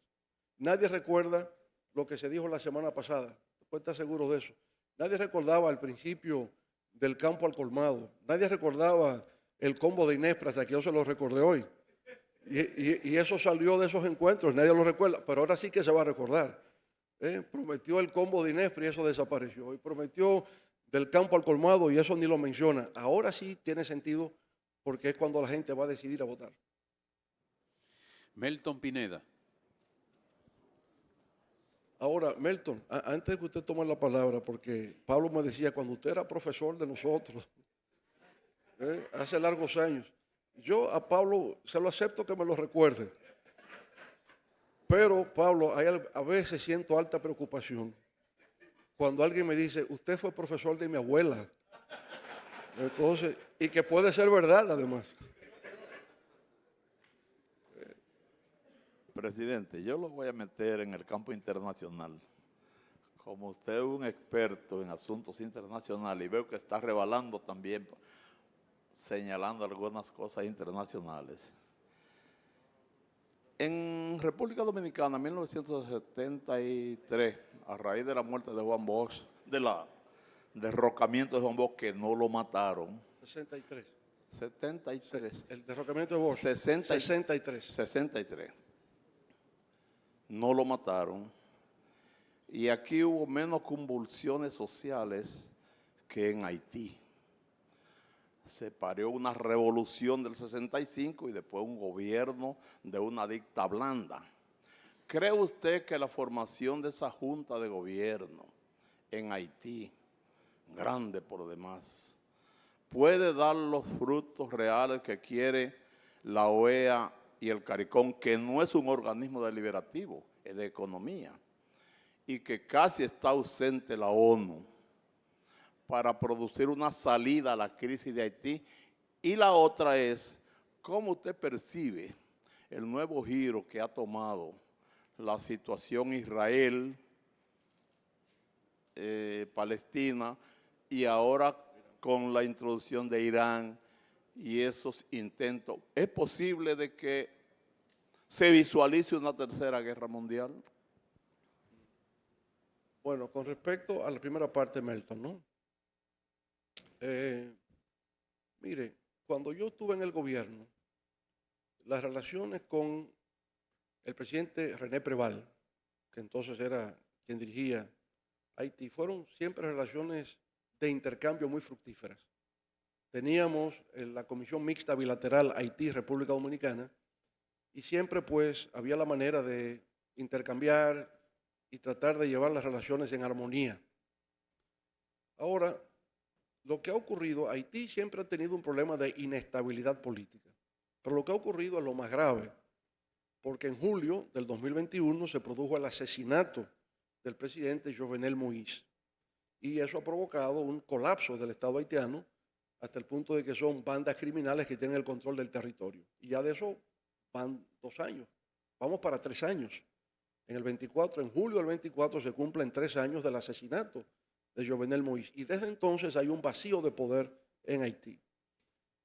Nadie recuerda lo que se dijo la semana pasada, después está seguro de eso. Nadie recordaba al principio del campo al colmado, nadie recordaba el combo de Inespra, hasta que yo se lo recordé hoy. Y eso salió de esos encuentros, nadie lo recuerda, pero ahora sí que se va a recordar. Prometió el combo de Inespra y eso desapareció. Y prometió del campo al colmado y eso ni lo menciona. Ahora sí tiene sentido porque es cuando la gente va a decidir a votar. Melton Pineda. Ahora, Melton, antes de que usted tome la palabra, porque Pablo me decía, cuando usted era profesor de nosotros, hace largos años, yo a Pablo se lo acepto que me lo recuerde. Pero, Pablo, a veces siento alta preocupación cuando alguien me dice, usted fue profesor de mi abuela. Entonces, y que puede ser verdad, además. Presidente, yo lo voy a meter en el campo internacional. Como usted es un experto en asuntos internacionales y veo que está rebalando también, señalando algunas cosas internacionales. En República Dominicana, en 1973, a raíz de la muerte de Juan Bosch, del derrocamiento de Juan Bosch, que no lo mataron. 63. 73. El derrocamiento de Bosch. 63. 63. No lo mataron. Y aquí hubo menos convulsiones sociales que en Haití. Se parió una revolución del 65 y después un gobierno de una dicta blanda. ¿Cree usted que la formación de esa junta de gobierno en Haití, grande por demás, puede dar los frutos reales que quiere la OEA y el CARICOM, que no es un organismo deliberativo, es de economía, y que casi está ausente la ONU para producir una salida a la crisis de Haití? Y la otra es, ¿cómo usted percibe el nuevo giro que ha tomado la situación Israel, Palestina, y ahora con la introducción de Irán y esos intentos? ¿Es posible de que se visualice una tercera guerra mundial? Bueno, con respecto a la primera parte, Melton, ¿no? Mire, cuando yo estuve en el gobierno, las relaciones con el presidente René Preval, que entonces era quien dirigía Haití, fueron siempre relaciones de intercambio muy fructíferas. Teníamos la Comisión Mixta Bilateral Haití-República Dominicana y siempre pues había la manera de intercambiar y tratar de llevar las relaciones en armonía. Ahora, lo que ha ocurrido, Haití siempre ha tenido un problema de inestabilidad política, pero lo que ha ocurrido es lo más grave, porque en julio del 2021 se produjo el asesinato del presidente Jovenel Moïse y eso ha provocado un colapso del Estado haitiano hasta el punto de que son bandas criminales que tienen el control del territorio. Y ya de eso van 2 años. Vamos para 3 años. En el 24, en julio del 24, se cumplen 3 años del asesinato de Jovenel Moïse. Y desde entonces hay un vacío de poder en Haití.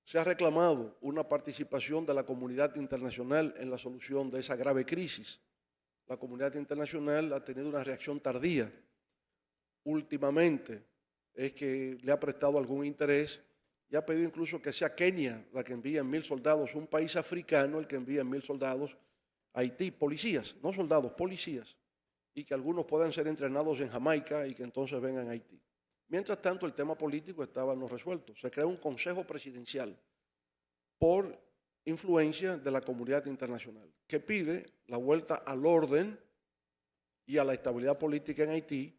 Se ha reclamado una participación de la comunidad internacional en la solución de esa grave crisis. La comunidad internacional ha tenido una reacción tardía. Últimamente es que le ha prestado algún interés y ha pedido incluso que sea Kenia la que envíe 1.000 soldados, un país africano el que envíe 1.000 soldados a Haití, policías, no soldados, policías, y que algunos puedan ser entrenados en Jamaica y que entonces vengan a Haití. Mientras tanto, el tema político estaba no resuelto. Se creó un consejo presidencial por influencia de la comunidad internacional que pide la vuelta al orden y a la estabilidad política en Haití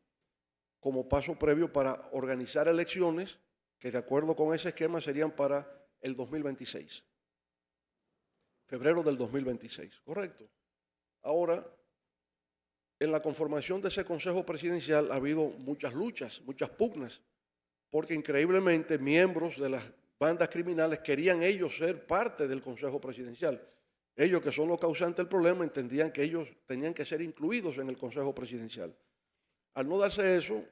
como paso previo para organizar elecciones que, de acuerdo con ese esquema, serían para el 2026. Febrero del 2026, correcto. Ahora, en la conformación de ese Consejo Presidencial ha habido muchas luchas, muchas pugnas, porque increíblemente miembros de las bandas criminales querían ellos ser parte del Consejo Presidencial. Ellos, que son los causantes del problema, entendían que ellos tenían que ser incluidos en el Consejo Presidencial. Al no darse eso,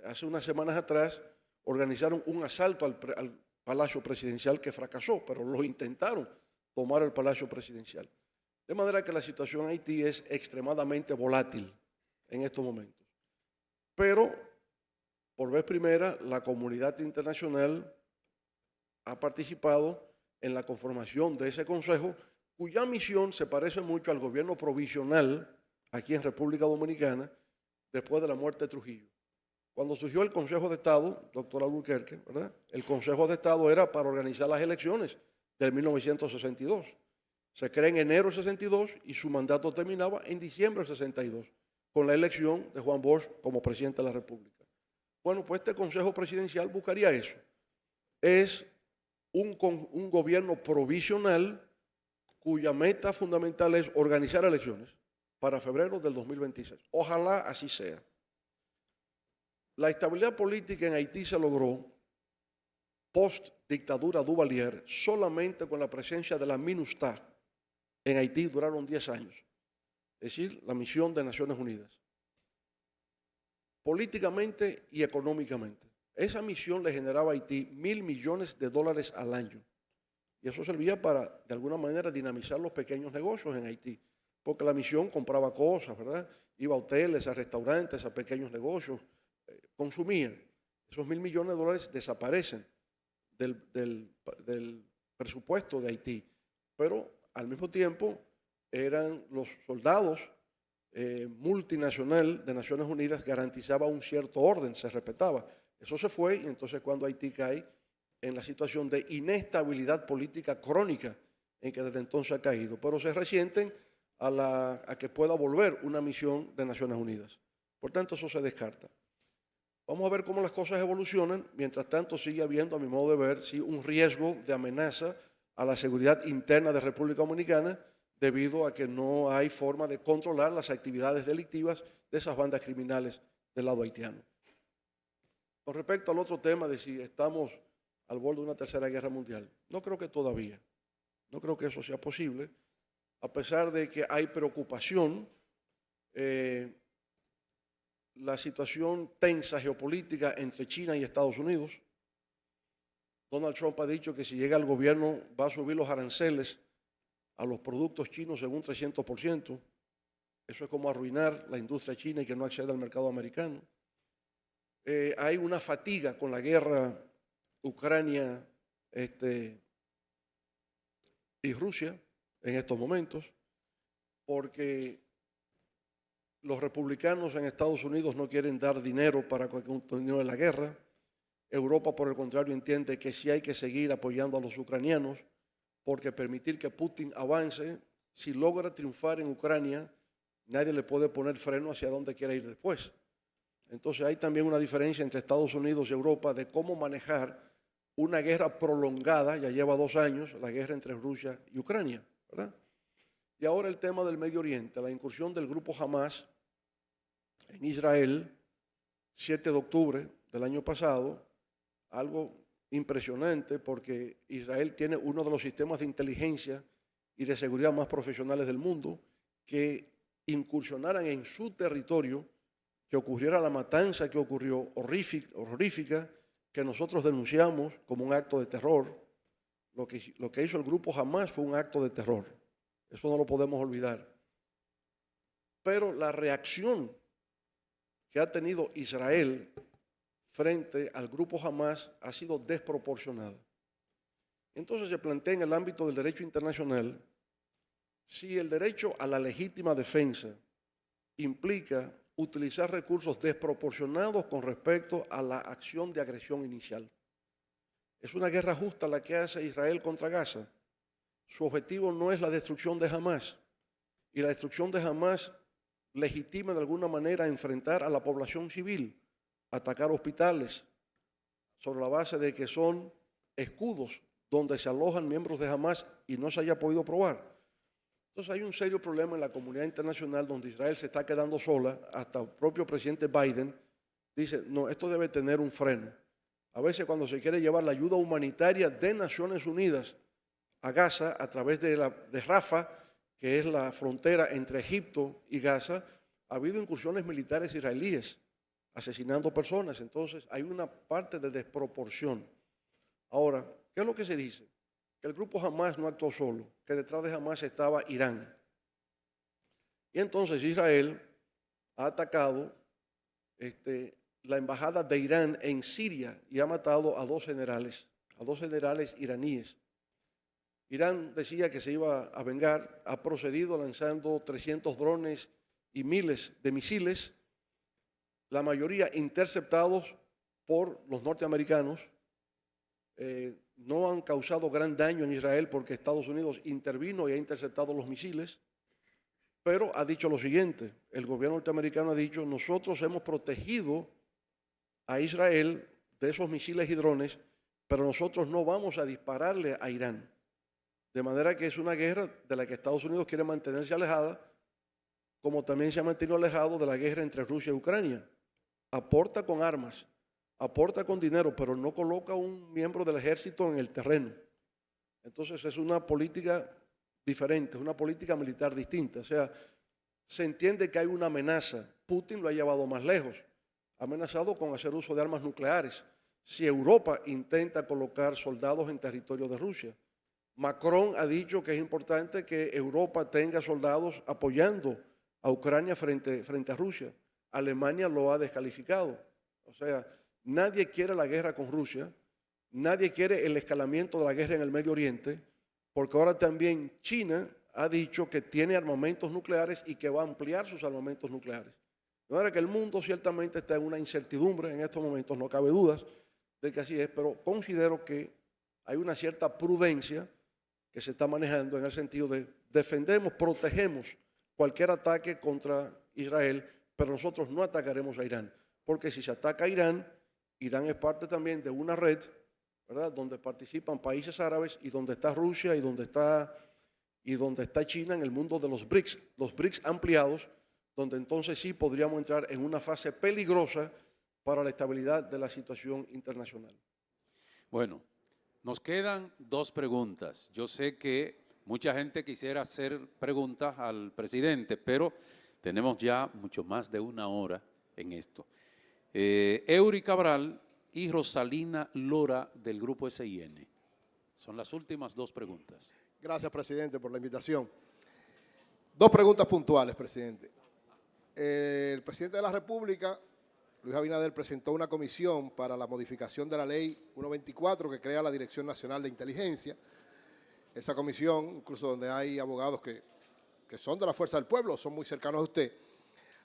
hace unas semanas atrás organizaron un asalto al Palacio Presidencial que fracasó, pero lo intentaron tomar el Palacio Presidencial. De manera que la situación en Haití es extremadamente volátil en estos momentos. Pero, por vez primera, la comunidad internacional ha participado en la conformación de ese consejo, cuya misión se parece mucho al gobierno provisional aquí en República Dominicana después de la muerte de Trujillo. Cuando surgió el Consejo de Estado, doctor Albuquerque, ¿verdad? El Consejo de Estado era para organizar las elecciones del 1962. Se crea en enero del 62 y su mandato terminaba en diciembre del 62, con la elección de Juan Bosch como presidente de la República. Bueno, pues este Consejo Presidencial buscaría eso. Es un gobierno provisional cuya meta fundamental es organizar elecciones para febrero del 2026. Ojalá así sea. La estabilidad política en Haití se logró post-dictadura Duvalier solamente con la presencia de la MINUSTAH. En Haití duraron 10 años, es decir, la misión de Naciones Unidas. Políticamente y económicamente. Esa misión le generaba a Haití $1.000 millones al año. Y eso servía para, de alguna manera, dinamizar los pequeños negocios en Haití. Porque la misión compraba cosas, ¿verdad? Iba a hoteles, a restaurantes, a pequeños negocios, consumía. Esos $1.000 millones desaparecen del presupuesto de Haití. Pero, al mismo tiempo, eran los soldados multinacional de Naciones Unidas garantizaba un cierto orden, se respetaba. Eso se fue y entonces cuando Haití cae en la situación de inestabilidad política crónica en que desde entonces ha caído, pero se resienten a que pueda volver una misión de Naciones Unidas. Por tanto, eso se descarta. Vamos a ver cómo las cosas evolucionan. Mientras tanto, sigue habiendo, a mi modo de ver, sí, un riesgo de amenaza a la seguridad interna de República Dominicana debido a que no hay forma de controlar las actividades delictivas de esas bandas criminales del lado haitiano. Con respecto al otro tema de si estamos al borde de una tercera guerra mundial, no creo que todavía. No creo que eso sea posible, a pesar de que hay preocupación. La situación tensa geopolítica entre China y Estados Unidos. Donald Trump ha dicho que si llega al gobierno va a subir los aranceles a los productos chinos en un 300%. Eso es como arruinar la industria china y que no acceda al mercado americano. Hay una fatiga con la guerra Ucrania y Rusia en estos momentos, porque los republicanos en Estados Unidos no quieren dar dinero para que continúe la guerra. Europa, por el contrario, entiende que sí hay que seguir apoyando a los ucranianos, porque permitir que Putin avance, si logra triunfar en Ucrania, nadie le puede poner freno hacia dónde quiera ir después. Entonces hay también una diferencia entre Estados Unidos y Europa de cómo manejar una guerra prolongada, ya lleva 2 años, la guerra entre Rusia y Ucrania, ¿verdad? Y ahora el tema del Medio Oriente, la incursión del grupo Hamas en Israel, 7 de octubre del año pasado, algo impresionante porque Israel tiene uno de los sistemas de inteligencia y de seguridad más profesionales del mundo, que incursionaran en su territorio, que ocurriera la matanza que ocurrió, horrífica, que nosotros denunciamos como un acto de terror. Lo que hizo el grupo Hamás fue un acto de terror. Eso no lo podemos olvidar. Pero la reacción que ha tenido Israel frente al grupo Hamás ha sido desproporcionada. Entonces se plantea en el ámbito del derecho internacional si el derecho a la legítima defensa implica utilizar recursos desproporcionados con respecto a la acción de agresión inicial. Es una guerra justa la que hace Israel contra Gaza. Su objetivo no es la destrucción de Hamás, y la destrucción de Hamás legitima de alguna manera enfrentar a la población civil, atacar hospitales, sobre la base de que son escudos donde se alojan miembros de Hamás y no se haya podido probar. Entonces hay un serio problema en la comunidad internacional donde Israel se está quedando sola. Hasta el propio presidente Biden dice, no, esto debe tener un freno. A veces cuando se quiere llevar la ayuda humanitaria de Naciones Unidas a Gaza a través de Rafah, que es la frontera entre Egipto y Gaza, ha habido incursiones militares israelíes asesinando personas. Entonces hay una parte de desproporción. Ahora, ¿qué es lo que se dice? Que el grupo Hamás no actuó solo, que detrás de Hamás estaba Irán. Y entonces Israel ha atacado la embajada de Irán en Siria y ha matado a dos generales iraníes. Irán decía que se iba a vengar, ha procedido lanzando 300 drones y miles de misiles, la mayoría interceptados por los norteamericanos. No han causado gran daño en Israel porque Estados Unidos intervino y ha interceptado los misiles, pero ha dicho lo siguiente, el gobierno norteamericano ha dicho, nosotros hemos protegido a Israel de esos misiles y drones, pero nosotros no vamos a dispararle a Irán. De manera que es una guerra de la que Estados Unidos quiere mantenerse alejada, como también se ha mantenido alejado de la guerra entre Rusia y Ucrania. Aporta con armas, aporta con dinero, pero no coloca un miembro del ejército en el terreno. Entonces es una política diferente, es una política militar distinta. O sea, se entiende que hay una amenaza. Putin lo ha llevado más lejos. Ha amenazado con hacer uso de armas nucleares si Europa intenta colocar soldados en territorio de Rusia. Macron ha dicho que es importante que Europa tenga soldados apoyando a Ucrania frente a Rusia. Alemania lo ha descalificado. O sea, nadie quiere la guerra con Rusia, nadie quiere el escalamiento de la guerra en el Medio Oriente, porque ahora también China ha dicho que tiene armamentos nucleares y que va a ampliar sus armamentos nucleares. De manera que el mundo ciertamente está en una incertidumbre en estos momentos, no cabe dudas de que así es, pero considero que hay una cierta prudencia que se está manejando en el sentido de defendemos, protegemos cualquier ataque contra Israel, pero nosotros no atacaremos a Irán, porque si se ataca a Irán, Irán es parte también de una red, ¿verdad?, donde participan países árabes y donde está Rusia y donde está China en el mundo de los BRICS ampliados, donde entonces sí podríamos entrar en una fase peligrosa para la estabilidad de la situación internacional. Bueno, nos quedan dos preguntas. Yo sé que mucha gente quisiera hacer preguntas al presidente, pero tenemos ya mucho más de una hora en esto. Eury Cabral y Rosalina Lora del Grupo SIN. Son las últimas dos preguntas. Gracias, presidente, por la invitación. Dos preguntas puntuales, presidente. El presidente de la República, Luis Abinader, presentó una comisión para la modificación de la ley 124 que crea la Dirección Nacional de Inteligencia. Esa comisión, incluso donde hay abogados que son de la Fuerza del Pueblo, son muy cercanos a usted,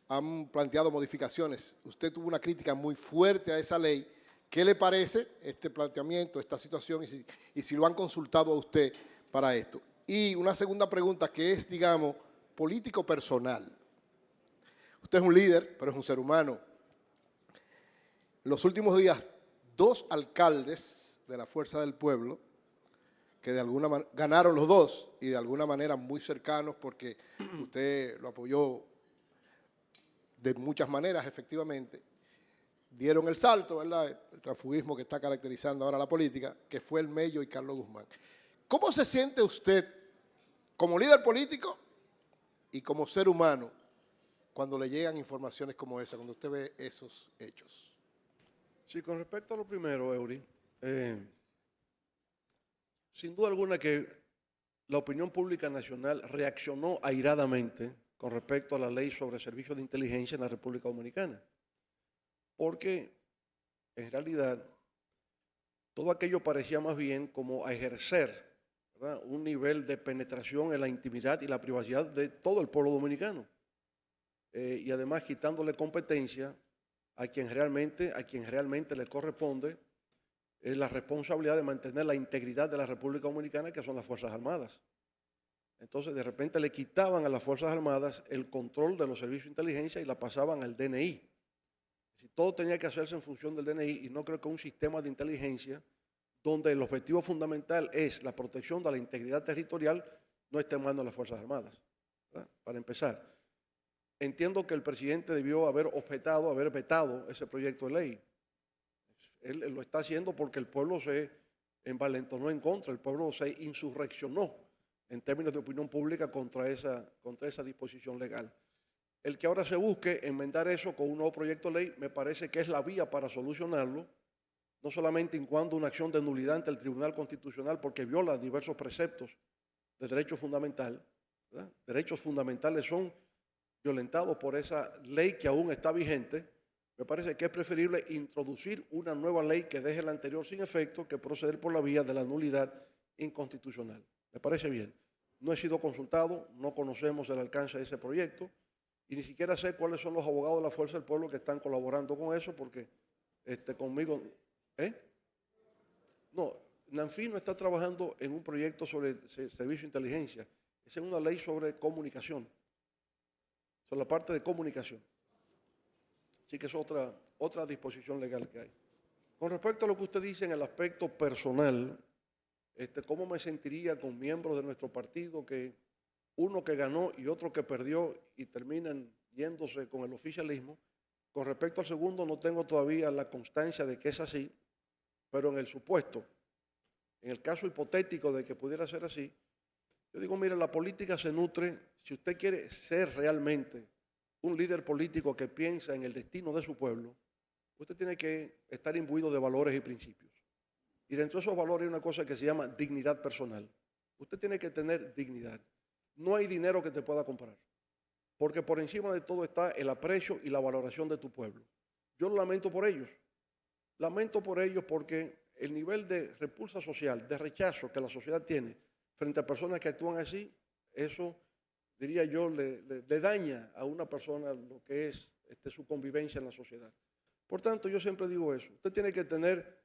han planteado modificaciones. Usted tuvo una crítica muy fuerte a esa ley. ¿Qué le parece este planteamiento, esta situación, y si lo han consultado a usted para esto? Y una segunda pregunta que es, digamos, político personal. Usted es un líder, pero es un ser humano. En los últimos días, dos alcaldes de la Fuerza del Pueblo, que de alguna manera ganaron los dos y de alguna manera muy cercanos porque usted lo apoyó de muchas maneras, efectivamente, dieron el salto, ¿verdad? El transfugismo que está caracterizando ahora la política, que fue el Mello y Carlos Guzmán. ¿Cómo se siente usted como líder político y como ser humano cuando le llegan informaciones como esa, cuando usted ve esos hechos? Sí, con respecto a lo primero, Eury, sin duda alguna que la opinión pública nacional reaccionó airadamente con respecto a la ley sobre servicios de inteligencia en la República Dominicana. Porque, en realidad, todo aquello parecía más bien como a ejercer, ¿verdad?, un nivel de penetración en la intimidad y la privacidad de todo el pueblo dominicano. Y además quitándole competencia a quien realmente le corresponde la responsabilidad de mantener la integridad de la República Dominicana, que son las Fuerzas Armadas. Entonces, de repente le quitaban a las Fuerzas Armadas el control de los servicios de inteligencia y la pasaban al DNI. Si todo tenía que hacerse en función del DNI, y no creo que un sistema de inteligencia donde el objetivo fundamental es la protección de la integridad territorial no esté en manos de las Fuerzas Armadas, ¿verdad? Para empezar, entiendo que el presidente debió haber vetado ese proyecto de ley. Él lo está haciendo porque el pueblo se envalentonó en contra, el pueblo se insurreccionó en términos de opinión pública contra esa disposición legal. El que ahora se busque enmendar eso con un nuevo proyecto de ley me parece que es la vía para solucionarlo, no solamente en cuanto a una acción de nulidad ante el Tribunal Constitucional porque viola diversos preceptos de derecho fundamental, ¿verdad? Derechos fundamentales son violentados por esa ley que aún está vigente. Me parece que es preferible introducir una nueva ley que deje la anterior sin efecto que proceder por la vía de la nulidad inconstitucional. Me parece bien. No he sido consultado, no conocemos el alcance de ese proyecto y ni siquiera sé cuáles son los abogados de la Fuerza del Pueblo que están colaborando con eso porque conmigo... No, NANFI no está trabajando en un proyecto sobre el servicio de inteligencia. Esa es una ley sobre comunicación, sobre la parte de comunicación. Así que es otra disposición legal que hay. Con respecto a lo que usted dice en el aspecto personal, ¿cómo me sentiría con miembros de nuestro partido que uno que ganó y otro que perdió y terminan yéndose con el oficialismo? Con respecto al segundo, no tengo todavía la constancia de que es así, pero en el supuesto, en el caso hipotético de que pudiera ser así, yo digo, mire, la política se nutre, si usted quiere ser realmente un líder político que piensa en el destino de su pueblo, usted tiene que estar imbuido de valores y principios. Y dentro de esos valores hay una cosa que se llama dignidad personal. Usted tiene que tener dignidad. No hay dinero que te pueda comprar, porque por encima de todo está el aprecio y la valoración de tu pueblo. Yo lo lamento por ellos. Lamento por ellos porque el nivel de repulsa social, de rechazo que la sociedad tiene frente a personas que actúan así, eso, diría yo, le daña a una persona lo que es su convivencia en la sociedad. Por tanto, yo siempre digo eso. Usted tiene que tener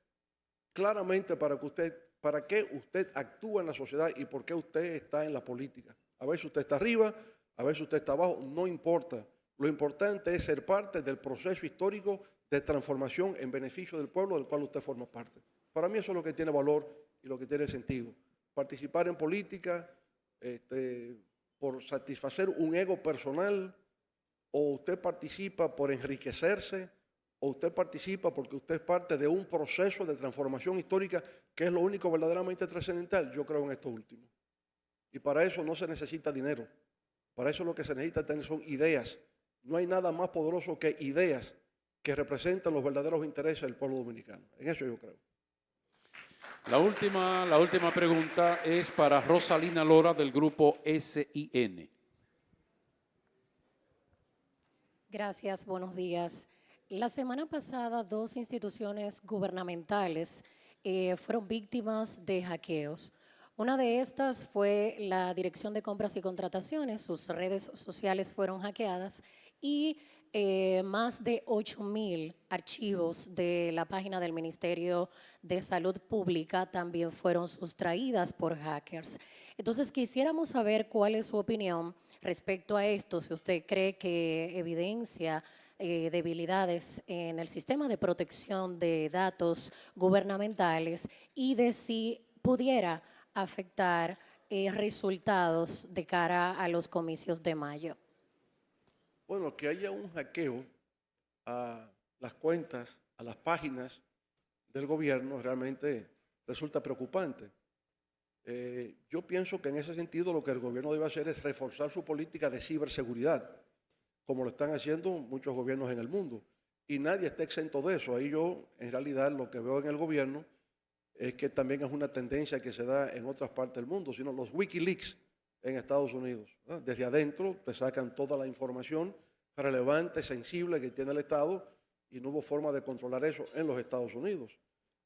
claramente para qué usted actúa en la sociedad y por qué usted está en la política. A veces usted está arriba, a veces usted está abajo, no importa. Lo importante es ser parte del proceso histórico de transformación en beneficio del pueblo del cual usted forma parte. Para mí eso es lo que tiene valor y lo que tiene sentido. Participar en política por satisfacer un ego personal, o usted participa por enriquecerse, o usted participa porque usted es parte de un proceso de transformación histórica que es lo único verdaderamente trascendental. Yo creo en esto último. Y para eso no se necesita dinero. Para eso lo que se necesita tener son ideas. No hay nada más poderoso que ideas que representan los verdaderos intereses del pueblo dominicano. En eso yo creo. La última pregunta es para Rosalina Lora del grupo SIN. Gracias, buenos días. La semana pasada, 2 instituciones gubernamentales fueron víctimas de hackeos. Una de estas fue la Dirección de Compras y Contrataciones, sus redes sociales fueron hackeadas y más de 8,000 archivos de la página del Ministerio de Salud Pública también fueron sustraídas por hackers. Entonces, quisiéramos saber cuál es su opinión respecto a esto, si usted cree que evidencia debilidades en el sistema de protección de datos gubernamentales y de si pudiera afectar resultados de cara a los comicios de mayo. Bueno, que haya un hackeo a las cuentas, a las páginas del gobierno, realmente resulta preocupante. Yo pienso que en ese sentido lo que el gobierno debe hacer es reforzar su política de ciberseguridad, como lo están haciendo muchos gobiernos en el mundo. Y nadie está exento de eso. Ahí yo, en realidad, lo que veo en el gobierno es que también es una tendencia que se da en otras partes del mundo, sino los Wikileaks en Estados Unidos, ¿no? Desde adentro te sacan toda la información relevante, sensible que tiene el Estado, y no hubo forma de controlar eso en los Estados Unidos.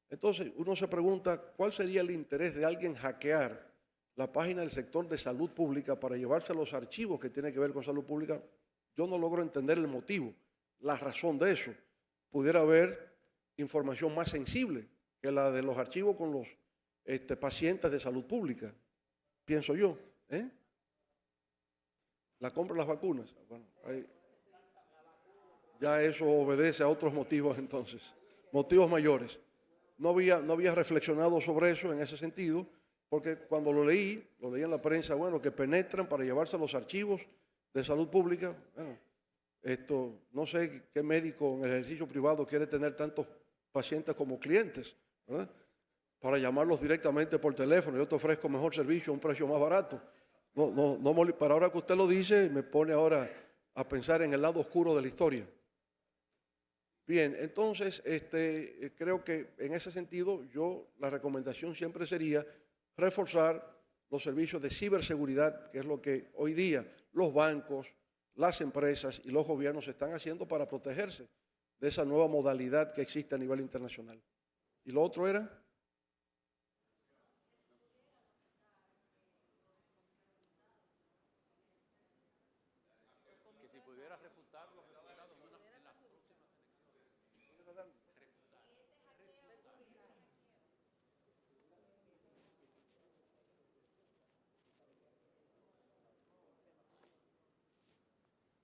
Entonces, uno se pregunta, ¿cuál sería el interés de alguien hackear la página del sector de salud pública para llevarse los archivos que tienen que ver con salud pública? Yo no logro entender el motivo, la razón de eso. Pudiera haber información más sensible que la de los archivos con los pacientes de salud pública, pienso yo. La compra de las vacunas. Bueno, ya eso obedece a otros motivos entonces, motivos mayores. No había reflexionado sobre eso en ese sentido, porque cuando lo leí en la prensa, bueno, que penetran para llevarse los archivos de salud pública. Bueno, no sé qué médico en el ejercicio privado quiere tener tantos pacientes como clientes, ¿verdad? Para llamarlos directamente por teléfono. Yo te ofrezco mejor servicio a un precio más barato. Para ahora que usted lo dice, me pone ahora a pensar en el lado oscuro de la historia. Bien, entonces creo que en ese sentido la recomendación siempre sería reforzar los servicios de ciberseguridad, que es lo que hoy día los bancos, las empresas y los gobiernos están haciendo para protegerse de esa nueva modalidad que existe a nivel internacional. ¿Y lo otro era? Que si pudiera refutar los resultados en las próximas elecciones.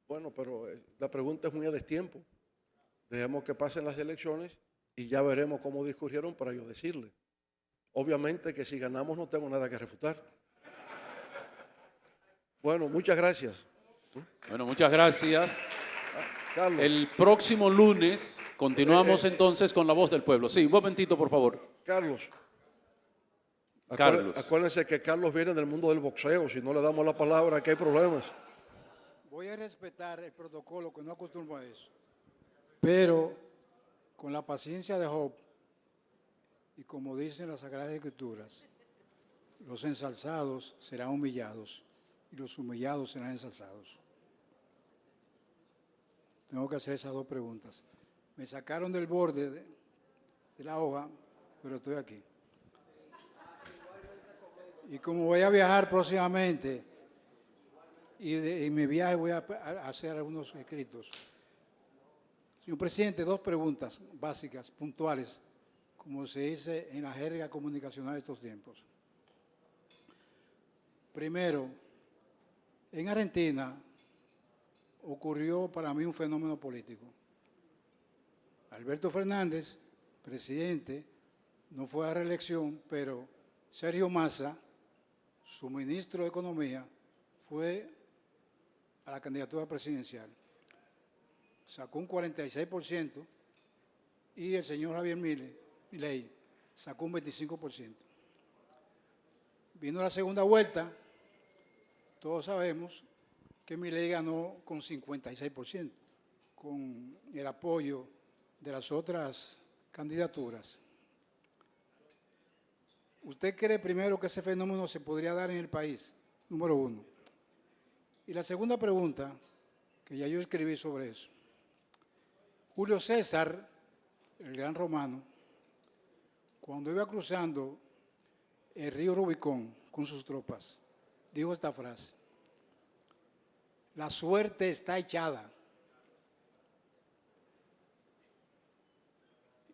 Bueno, pero la pregunta es muy a destiempo. Dejemos que pasen las elecciones y ya veremos cómo discurrieron para yo decirle. Obviamente que si ganamos no tengo nada que refutar. Bueno, muchas gracias. Bueno, muchas gracias. Carlos. El próximo lunes continuamos entonces con La Voz del Pueblo. Sí, un momentito, por favor. Carlos. Carlos. Acuérdense que Carlos viene del mundo del boxeo. Si no le damos la palabra, aquí hay problemas. Voy a respetar el protocolo, que no acostumbro a eso. Pero con la paciencia de Job, y como dicen las Sagradas Escrituras, los ensalzados serán humillados y los humillados serán ensalzados. Tengo que hacer esas dos preguntas. Me sacaron del borde de la hoja, pero estoy aquí. Y como voy a viajar próximamente, y en mi viaje voy a hacer algunos escritos. Señor presidente, dos preguntas básicas, puntuales, como se dice en la jerga comunicacional de estos tiempos. Primero, en Argentina ocurrió para mí un fenómeno político. Alberto Fernández, presidente, no fue a reelección, pero Sergio Massa, su ministro de Economía, fue a la candidatura presidencial. Sacó un 46% y el señor Javier Milei sacó un 25%. Vino la segunda vuelta, todos sabemos que Milei ganó con 56%, con el apoyo de las otras candidaturas. ¿Usted cree primero que ese fenómeno se podría dar en el país? Número uno. Y la segunda pregunta, que ya yo escribí sobre eso. Julio César, el gran romano, cuando iba cruzando el río Rubicón con sus tropas, dijo esta frase: la suerte está echada.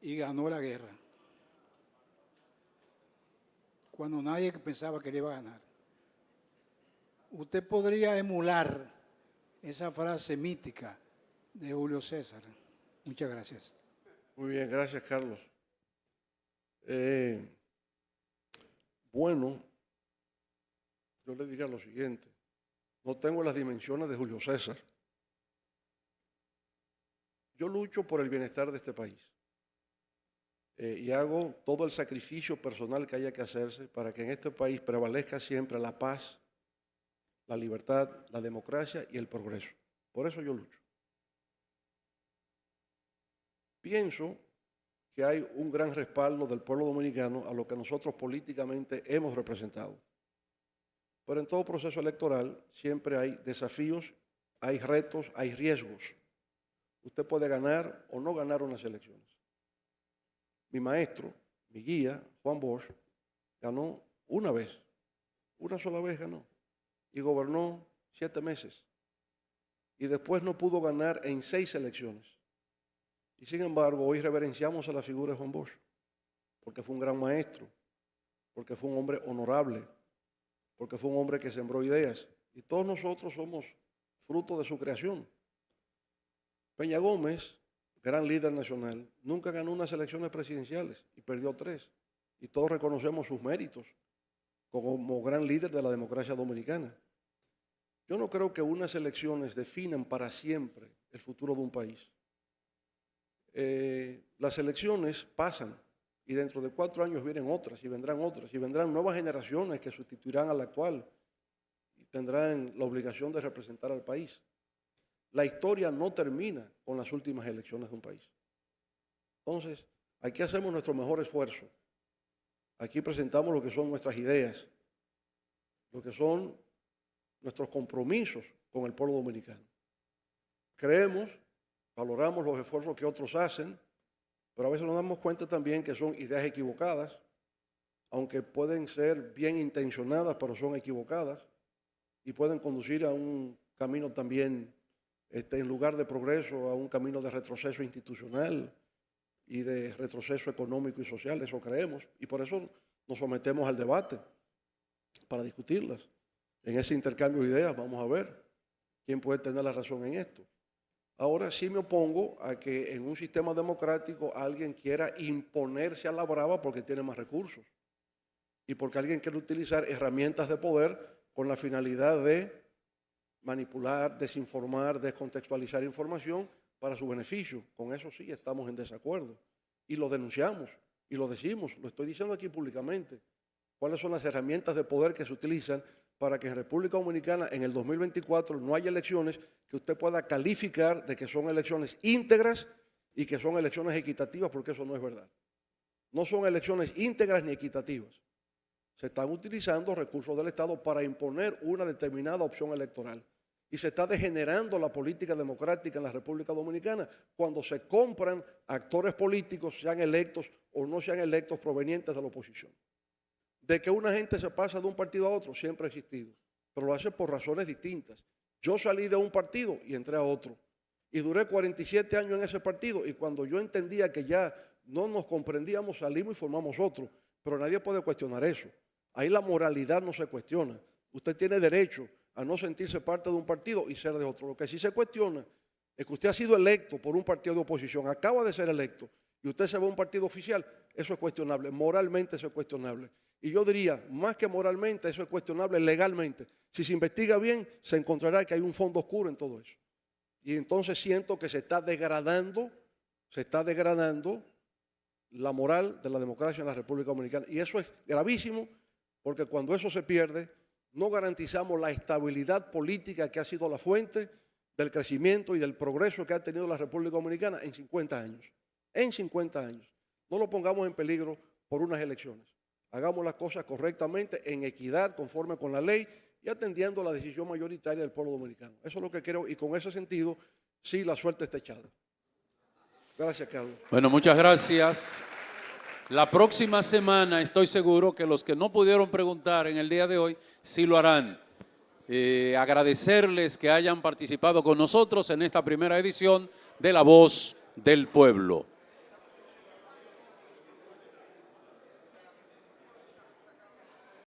Y ganó la guerra, cuando nadie pensaba que le iba a ganar. Usted podría emular esa frase mítica de Julio César. Muchas gracias. Muy bien, gracias, Carlos. Bueno, yo le diría lo siguiente. No tengo las dimensiones de Julio César. Yo lucho por el bienestar de este país y hago todo el sacrificio personal que haya que hacerse para que en este país prevalezca siempre la paz, la libertad, la democracia y el progreso. Por eso yo lucho. Pienso que hay un gran respaldo del pueblo dominicano a lo que nosotros políticamente hemos representado. Pero en todo proceso electoral siempre hay desafíos, hay retos, hay riesgos. Usted puede ganar o no ganar unas elecciones. Mi maestro, mi guía, Juan Bosch, ganó una vez, una sola vez ganó, y gobernó 7 meses. Y después no pudo ganar en 6 elecciones. Y sin embargo, hoy reverenciamos a la figura de Juan Bosch, porque fue un gran maestro, porque fue un hombre honorable, porque fue un hombre que sembró ideas. Y todos nosotros somos fruto de su creación. Peña Gómez, gran líder nacional, nunca ganó unas elecciones presidenciales y perdió 3. Y todos reconocemos sus méritos como gran líder de la democracia dominicana. Yo no creo que unas elecciones definan para siempre el futuro de un país. Las elecciones pasan y dentro de 4 años vienen otras y vendrán nuevas generaciones que sustituirán a la actual y tendrán la obligación de representar al país. La historia no termina con las últimas elecciones de un país. Entonces, aquí hacemos nuestro mejor esfuerzo. Aquí presentamos lo que son nuestras ideas, lo que son nuestros compromisos con el pueblo dominicano. Creemos, valoramos los esfuerzos que otros hacen, pero a veces nos damos cuenta también que son ideas equivocadas, aunque pueden ser bien intencionadas, pero son equivocadas y pueden conducir a un camino también, en lugar de progreso, a un camino de retroceso institucional y de retroceso económico y social. Eso creemos y por eso nos sometemos al debate para discutirlas. En ese intercambio de ideas vamos a ver quién puede tener la razón en esto. Ahora sí me opongo a que en un sistema democrático alguien quiera imponerse a la brava porque tiene más recursos y porque alguien quiere utilizar herramientas de poder con la finalidad de manipular, desinformar, descontextualizar información para su beneficio. Con eso sí estamos en desacuerdo y lo denunciamos y lo decimos, lo estoy diciendo aquí públicamente. ¿Cuáles son las herramientas de poder que se utilizan para que en República Dominicana en el 2024 no haya elecciones que usted pueda calificar de que son elecciones íntegras y que son elecciones equitativas? Porque eso no es verdad. No son elecciones íntegras ni equitativas. Se están utilizando recursos del Estado para imponer una determinada opción electoral. Y se está degenerando la política democrática en la República Dominicana cuando se compran actores políticos, sean electos o no sean electos, provenientes de la oposición. De que una gente se pasa de un partido a otro, siempre ha existido, pero lo hace por razones distintas. Yo salí de un partido y entré a otro. Y duré 47 años en ese partido y cuando yo entendía que ya no nos comprendíamos, salimos y formamos otro. Pero nadie puede cuestionar eso. Ahí la moralidad no se cuestiona. Usted tiene derecho a no sentirse parte de un partido y ser de otro. Lo que sí se cuestiona es que usted ha sido electo por un partido de oposición, acaba de ser electo y usted se va a un partido oficial. Eso es cuestionable, moralmente eso es cuestionable. Y yo diría, más que moralmente, eso es cuestionable legalmente. Si se investiga bien, se encontrará que hay un fondo oscuro en todo eso. Y entonces siento que se está degradando la moral de la democracia en la República Dominicana. Y eso es gravísimo, porque cuando eso se pierde, no garantizamos la estabilidad política que ha sido la fuente del crecimiento y del progreso que ha tenido la República Dominicana en 50 años. En 50 años. No lo pongamos en peligro por unas elecciones. Hagamos las cosas correctamente, en equidad, conforme con la ley y atendiendo la decisión mayoritaria del pueblo dominicano. Eso es lo que creo y con ese sentido, sí, la suerte está echada. Gracias, Carlos. Bueno, muchas gracias. La próxima semana estoy seguro que los que no pudieron preguntar en el día de hoy, sí lo harán. Agradecerles que hayan participado con nosotros en esta primera edición de La Voz del Pueblo.